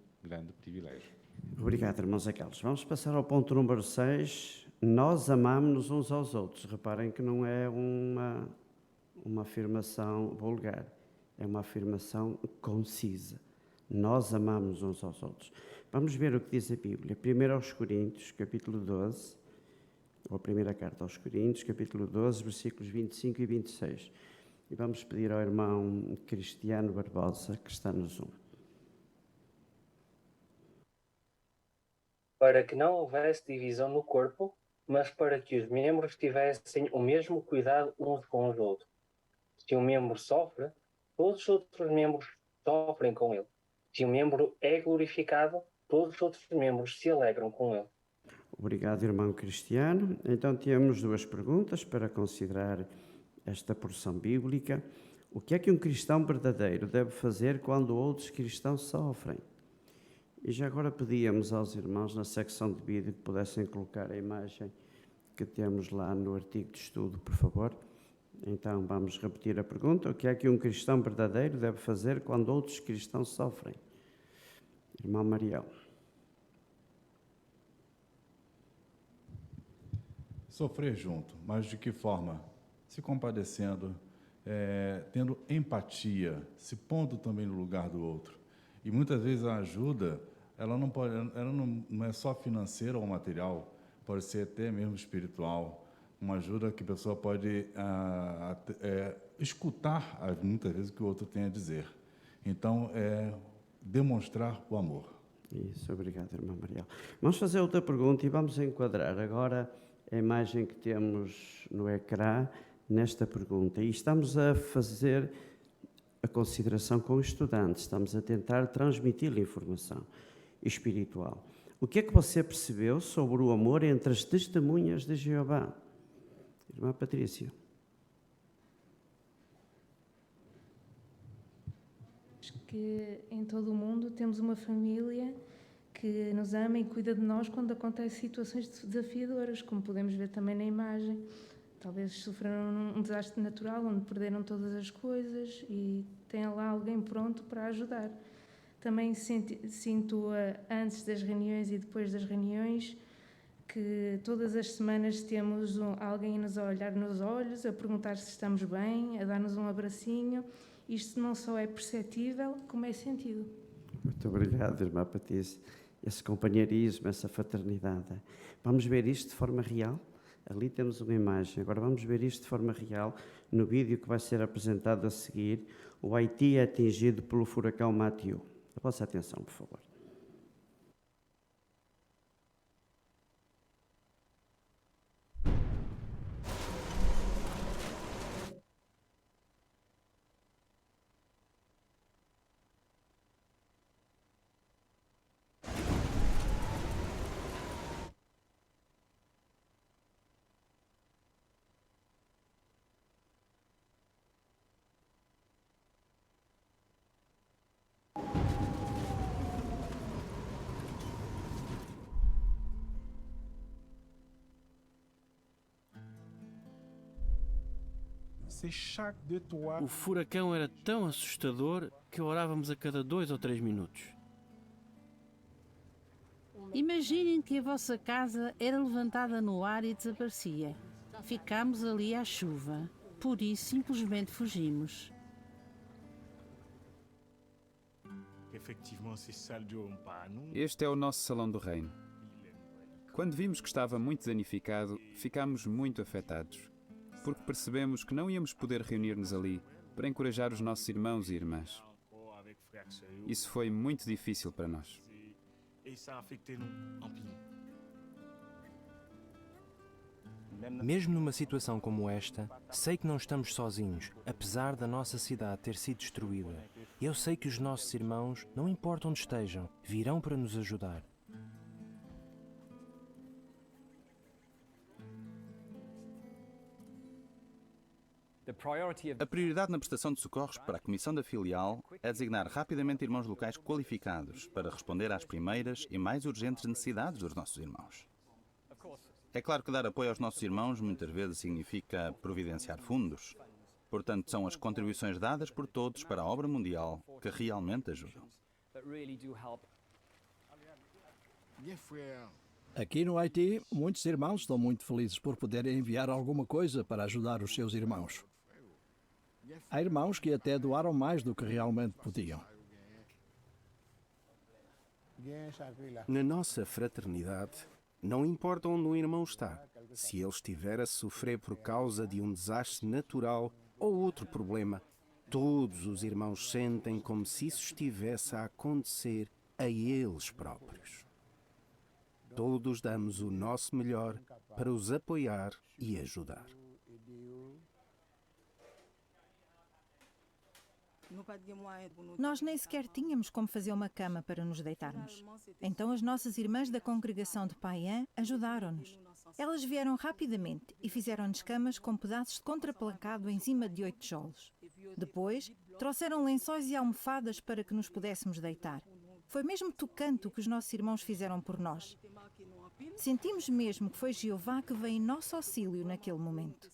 privilégio. Obrigado, irmão José Carlos. Vamos passar ao ponto número 6. Nós amamos-nos uns aos outros. Reparem que não é uma afirmação vulgar, é uma afirmação concisa. Nós amamos uns aos outros. Vamos ver o que diz a Bíblia. 1 aos Coríntios, capítulo 12, ou a primeira carta aos Coríntios, capítulo 12, versículos 25 e 26. E vamos pedir ao irmão Cristiano Barbosa, que está no Zoom. Para que não houvesse divisão no corpo, mas para que os membros tivessem o mesmo cuidado uns com os outros. Se um membro sofre, todos os outros membros sofrem com ele. Se um membro é glorificado, todos os outros membros se alegram com ele. Obrigado, irmão Cristiano. Então temos 2 perguntas para considerar esta porção bíblica. O que é que um cristão verdadeiro deve fazer quando outros cristãos sofrem? E já agora pedíamos aos irmãos na secção de vídeo que pudessem colocar a imagem que temos lá no artigo de estudo, por favor. Então, vamos repetir a pergunta. O que é que um cristão verdadeiro deve fazer quando outros cristãos sofrem? Irmão Mariel. Sofrer junto, mas de que forma? Se compadecendo, tendo empatia, se pondo também no lugar do outro. E muitas vezes a ajuda, ela não é só financeira ou material, pode ser até mesmo espiritual. Uma ajuda que a pessoa pode escutar, muitas vezes, o que o outro tem a dizer. Então, demonstrar o amor. Isso, obrigado, irmã Mariel. Vamos fazer outra pergunta e vamos enquadrar agora a imagem que temos no ecrã nesta pergunta. E estamos a fazer a consideração com os estudantes, estamos a tentar transmitir-lhe informação espiritual. O que é que você percebeu sobre o amor entre as testemunhas de Jeová? Irmã Patrícia. Acho que em todo o mundo temos uma família que nos ama e cuida de nós quando acontecem situações desafiadoras, como podemos ver também na imagem. Talvez sofreram um desastre natural, onde perderam todas as coisas e tem lá alguém pronto para ajudar. Também sinto antes das reuniões e depois das reuniões que todas as semanas temos alguém a nos olhar nos olhos, a perguntar se estamos bem, a dar-nos um abracinho. Isto não só é perceptível, como é sentido. Muito obrigado, irmã Patrícia. Esse companheirismo, essa fraternidade. Vamos ver isto de forma real? Ali temos uma imagem. Agora vamos ver isto de forma real no vídeo que vai ser apresentado a seguir. O Haiti é atingido pelo furacão Matthew. A vossa atenção, por favor. O furacão era tão assustador que orávamos a cada 2 ou 3 minutos. Imaginem que a vossa casa era levantada no ar e desaparecia. Ficámos ali à chuva. Por isso, simplesmente fugimos. Este é o nosso Salão do Reino. Quando vimos que estava muito danificado, ficámos muito afetados, porque percebemos que não íamos poder reunir-nos ali para encorajar os nossos irmãos e irmãs. Isso foi muito difícil para nós. Mesmo numa situação como esta, sei que não estamos sozinhos, apesar da nossa cidade ter sido destruída. Eu sei que os nossos irmãos, não importa onde estejam, virão para nos ajudar. A prioridade na prestação de socorros para a Comissão da Filial é designar rapidamente irmãos locais qualificados para responder às primeiras e mais urgentes necessidades dos nossos irmãos. É claro que dar apoio aos nossos irmãos muitas vezes significa providenciar fundos. Portanto, são as contribuições dadas por todos para a obra mundial que realmente ajudam. Aqui no Haiti, muitos irmãos estão muito felizes por poderem enviar alguma coisa para ajudar os seus irmãos. Há irmãos que até doaram mais do que realmente podiam. Na nossa fraternidade, não importa onde um irmão está, se ele estiver a sofrer por causa de um desastre natural ou outro problema, todos os irmãos sentem como se isso estivesse a acontecer a eles próprios. Todos damos o nosso melhor para os apoiar e ajudar. Nós nem sequer tínhamos como fazer uma cama para nos deitarmos. Então as nossas irmãs da congregação de Paian ajudaram-nos. Elas vieram rapidamente e fizeram-nos camas com pedaços de contraplacado em cima de 8 tijolos. Depois, trouxeram lençóis e almofadas para que nos pudéssemos deitar. Foi mesmo tocante o que os nossos irmãos fizeram por nós. Sentimos mesmo que foi Jeová que veio em nosso auxílio naquele momento.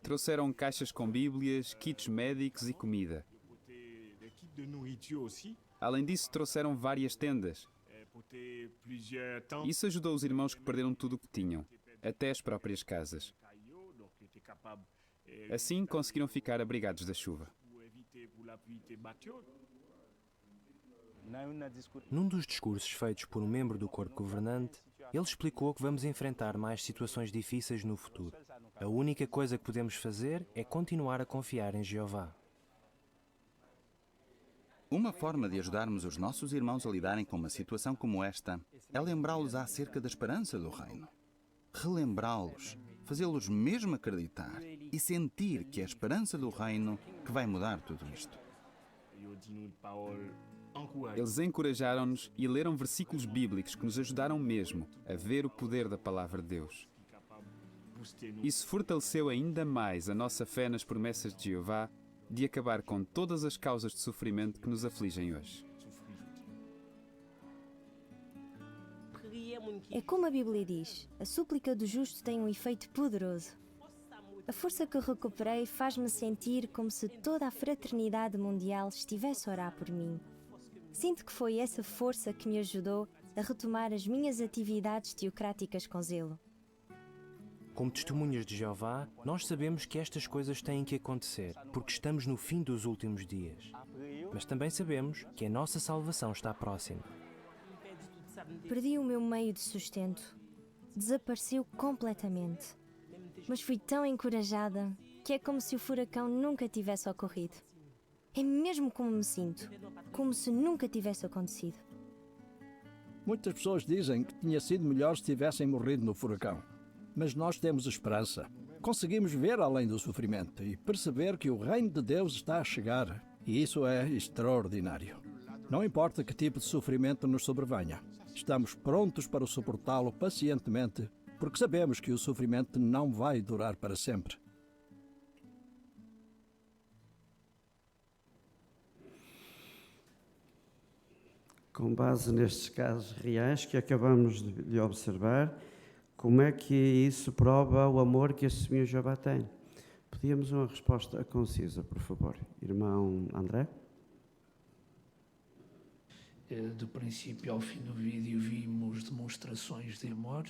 Trouxeram caixas com bíblias, kits médicos e comida. Além disso, trouxeram várias tendas. Isso ajudou os irmãos que perderam tudo o que tinham, até as próprias casas. Assim, conseguiram ficar abrigados da chuva. Num dos discursos feitos por um membro do corpo governante, ele explicou que vamos enfrentar mais situações difíceis no futuro. A única coisa que podemos fazer é continuar a confiar em Jeová. Uma forma de ajudarmos os nossos irmãos a lidarem com uma situação como esta é lembrá-los acerca da esperança do reino. Relembrá-los, fazê-los mesmo acreditar e sentir que é a esperança do reino que vai mudar tudo isto. Eles encorajaram-nos e leram versículos bíblicos que nos ajudaram mesmo a ver o poder da palavra de Deus. Isso fortaleceu ainda mais a nossa fé nas promessas de Jeová de acabar com todas as causas de sofrimento que nos afligem hoje. É como a Bíblia diz, a súplica do justo tem um efeito poderoso. A força que recuperei faz-me sentir como se toda a fraternidade mundial estivesse a orar por mim. Sinto que foi essa força que me ajudou a retomar as minhas atividades teocráticas com zelo. Como testemunhas de Jeová, nós sabemos que estas coisas têm que acontecer, porque estamos no fim dos últimos dias. Mas também sabemos que a nossa salvação está próxima. Perdi o meu meio de sustento. Desapareceu completamente. Mas fui tão encorajada que é como se o furacão nunca tivesse ocorrido. É mesmo como me sinto, como se nunca tivesse acontecido. Muitas pessoas dizem que tinha sido melhor se tivessem morrido no furacão. Mas nós temos esperança. Conseguimos ver além do sofrimento e perceber que o reino de Deus está a chegar. E isso é extraordinário. Não importa que tipo de sofrimento nos sobrevenha. Estamos prontos para suportá-lo pacientemente, porque sabemos que o sofrimento não vai durar para sempre. Com base nestes casos reais que acabamos de observar, como é que isso prova o amor que este Senhor Jeová tem? Pedíamos uma resposta concisa, por favor. Irmão André? Do princípio ao fim do vídeo vimos demonstrações de amor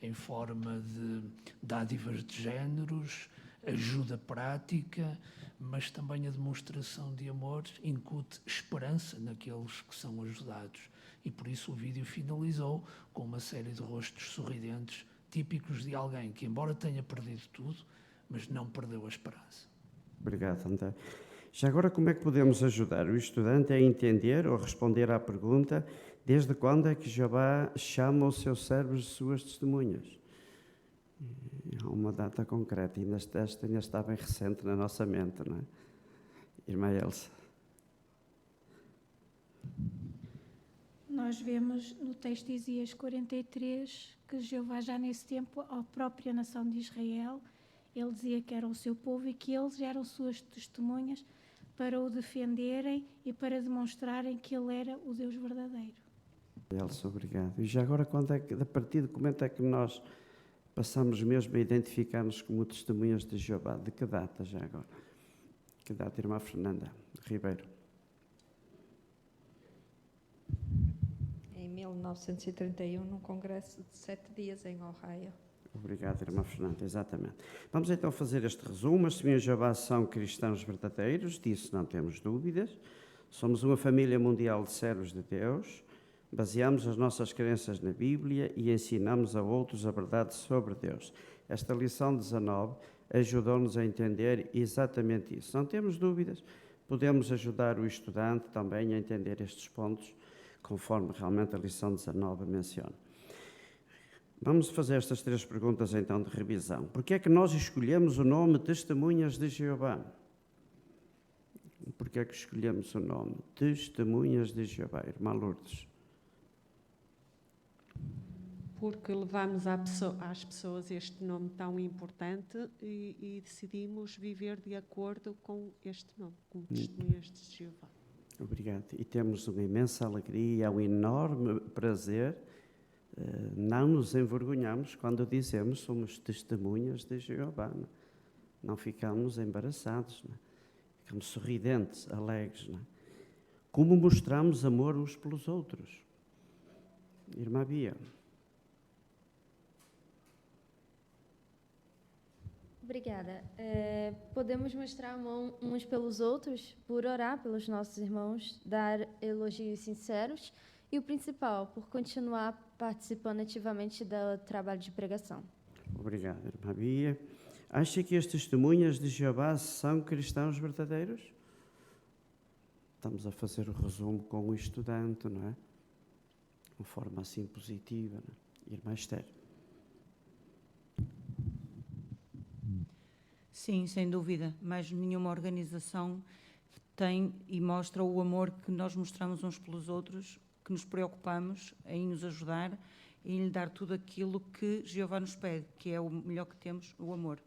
em forma de dádivas de géneros, ajuda prática, mas também a demonstração de amor incute esperança naqueles que são ajudados. E por isso o vídeo finalizou com uma série de rostos sorridentes, típicos de alguém que, embora tenha perdido tudo, mas não perdeu a esperança. Obrigado, André. Já agora, como é que podemos ajudar o estudante a entender ou responder à pergunta: desde quando é que Jeová chama os seus servos de suas testemunhas? Há uma data concreta, e esta ainda está bem recente na nossa mente, não é? Irmã Elsa. Nós vemos no texto de Isaías 43 que Jeová já nesse tempo, à própria nação de Israel, ele dizia que era o seu povo e que eles eram suas testemunhas para o defenderem e para demonstrarem que ele era o Deus verdadeiro. Elsa, obrigado. E já agora, quando é que, a partir de como é que nós passamos mesmo a identificar-nos como testemunhas de Jeová? De que data já agora? Que data, irmã Fernanda Ribeiro? Em 1931, num congresso de 7 dias em Ohio. Obrigado, irmã Fernanda, exatamente. Vamos então fazer este resumo. As testemunhas de Jeová são cristãos verdadeiros, disso não temos dúvidas. Somos uma família mundial de servos de Deus. Baseamos as nossas crenças na Bíblia e ensinamos a outros a verdade sobre Deus. Esta lição 19 ajudou-nos a entender exatamente isso. Não temos dúvidas, podemos ajudar o estudante também a entender estes pontos, conforme realmente a lição 19 menciona. Vamos fazer estas 3 perguntas então de revisão. Por que é que nós escolhemos o nome Testemunhas de Jeová? Por que é que escolhemos o nome Testemunhas de Jeová, irmã Lourdes? Porque levamos às pessoas este nome tão importante e decidimos viver de acordo com este nome, como Testemunhas de Jeová. Obrigado. E temos uma imensa alegria, um enorme prazer. Não nos envergonhamos quando dizemos somos testemunhas de Jeová. Não ficamos embaraçados, não? Ficamos sorridentes, alegres. Não? Como mostramos amor uns pelos outros? Irmã Bia. Obrigada. Podemos mostrar a mão uns pelos outros por orar pelos nossos irmãos, dar elogios sinceros e, o principal, por continuar participando ativamente do trabalho de pregação. Obrigado, irmã Bia. Acha que as testemunhas de Jeová são cristãos verdadeiros? Estamos a fazer o resumo com o estudante, não é? De forma assim positiva, não é? Irmã Esther. Sim, sem dúvida, mas nenhuma organização tem e mostra o amor que nós mostramos uns pelos outros, que nos preocupamos em nos ajudar e em lhe dar tudo aquilo que Jeová nos pede, que é o melhor que temos, o amor.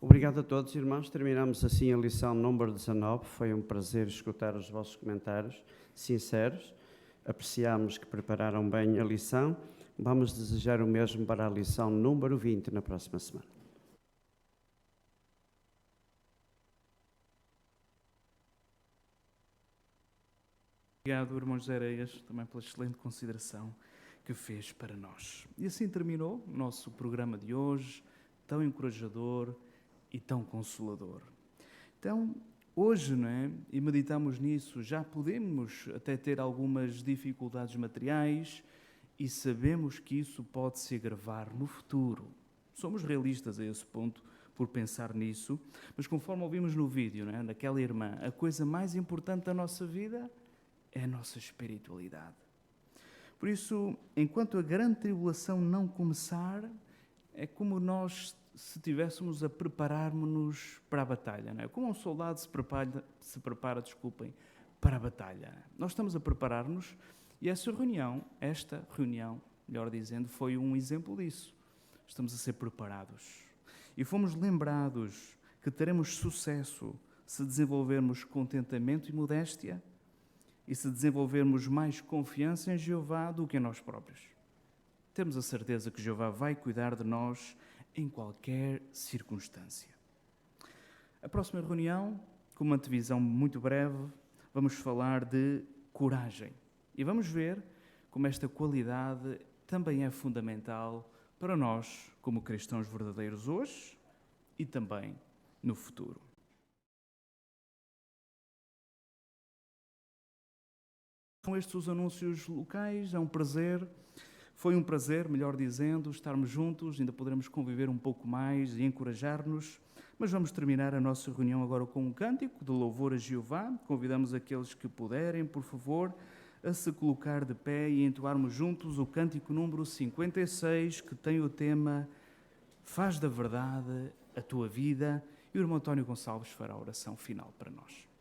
Obrigado a todos, irmãos. Terminamos assim a lição número 19. Foi um prazer escutar os vossos comentários sinceros. Apreciamos que prepararam bem a lição. Vamos desejar o mesmo para a lição número 20 na próxima semana. Obrigado, irmão José Areias, também pela excelente consideração que fez para nós. E assim terminou o nosso programa de hoje, tão encorajador e tão consolador. Então, hoje, não é? E meditamos nisso, já podemos até ter algumas dificuldades materiais e sabemos que isso pode se agravar no futuro. Somos realistas a esse ponto por pensar nisso, mas conforme ouvimos no vídeo, não é? Naquela irmã, a coisa mais importante da nossa vida é a nossa espiritualidade. Por isso, enquanto a grande tribulação não começar, é como nós se estivéssemos a prepararmos-nos para a batalha, não é? Como um soldado se prepara, para a batalha. Nós estamos a preparar-nos e esta reunião, melhor dizendo, foi um exemplo disso. Estamos a ser preparados. E fomos lembrados que teremos sucesso se desenvolvermos contentamento e modéstia e se desenvolvermos mais confiança em Jeová do que em nós próprios. Temos a certeza que Jeová vai cuidar de nós em qualquer circunstância. A próxima reunião, com uma antevisão muito breve, vamos falar de coragem. E vamos ver como esta qualidade também é fundamental para nós, como cristãos verdadeiros hoje e também no futuro. Com estes os anúncios locais, é um prazer. Foi um prazer, melhor dizendo, estarmos juntos, ainda poderemos conviver um pouco mais e encorajar-nos, mas vamos terminar a nossa reunião agora com um cântico de louvor a Jeová. Convidamos aqueles que puderem, por favor, a se colocar de pé e entoarmos juntos o cântico número 56, que tem o tema Faz da verdade a tua vida, e o irmão António Gonçalves fará a oração final para nós.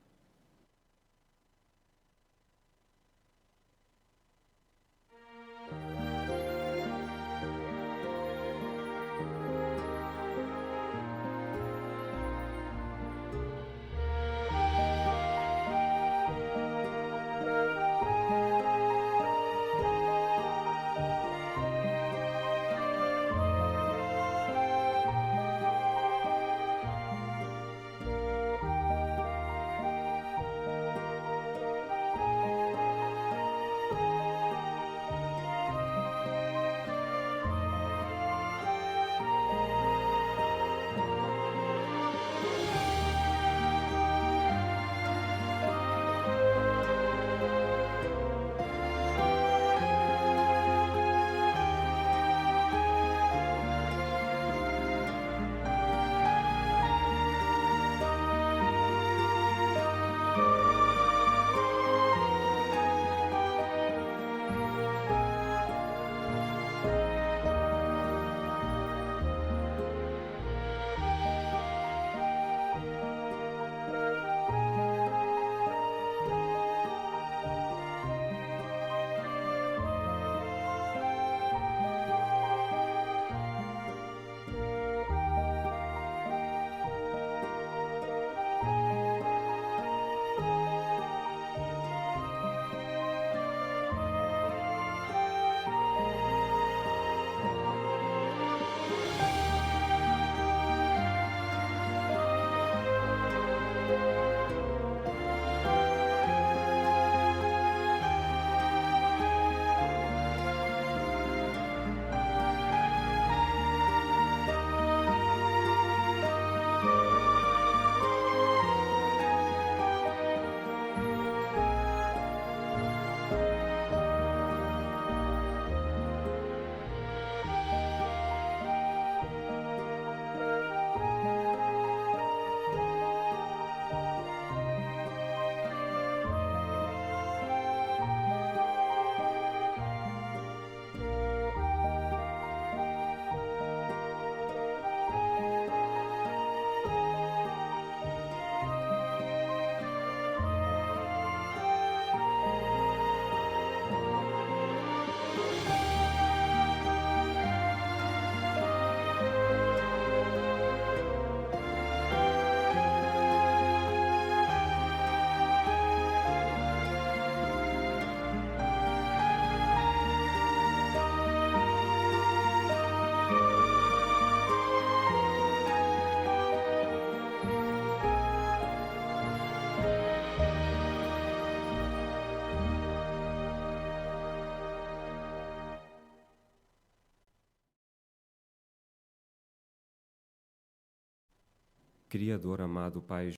Criador, amado Pai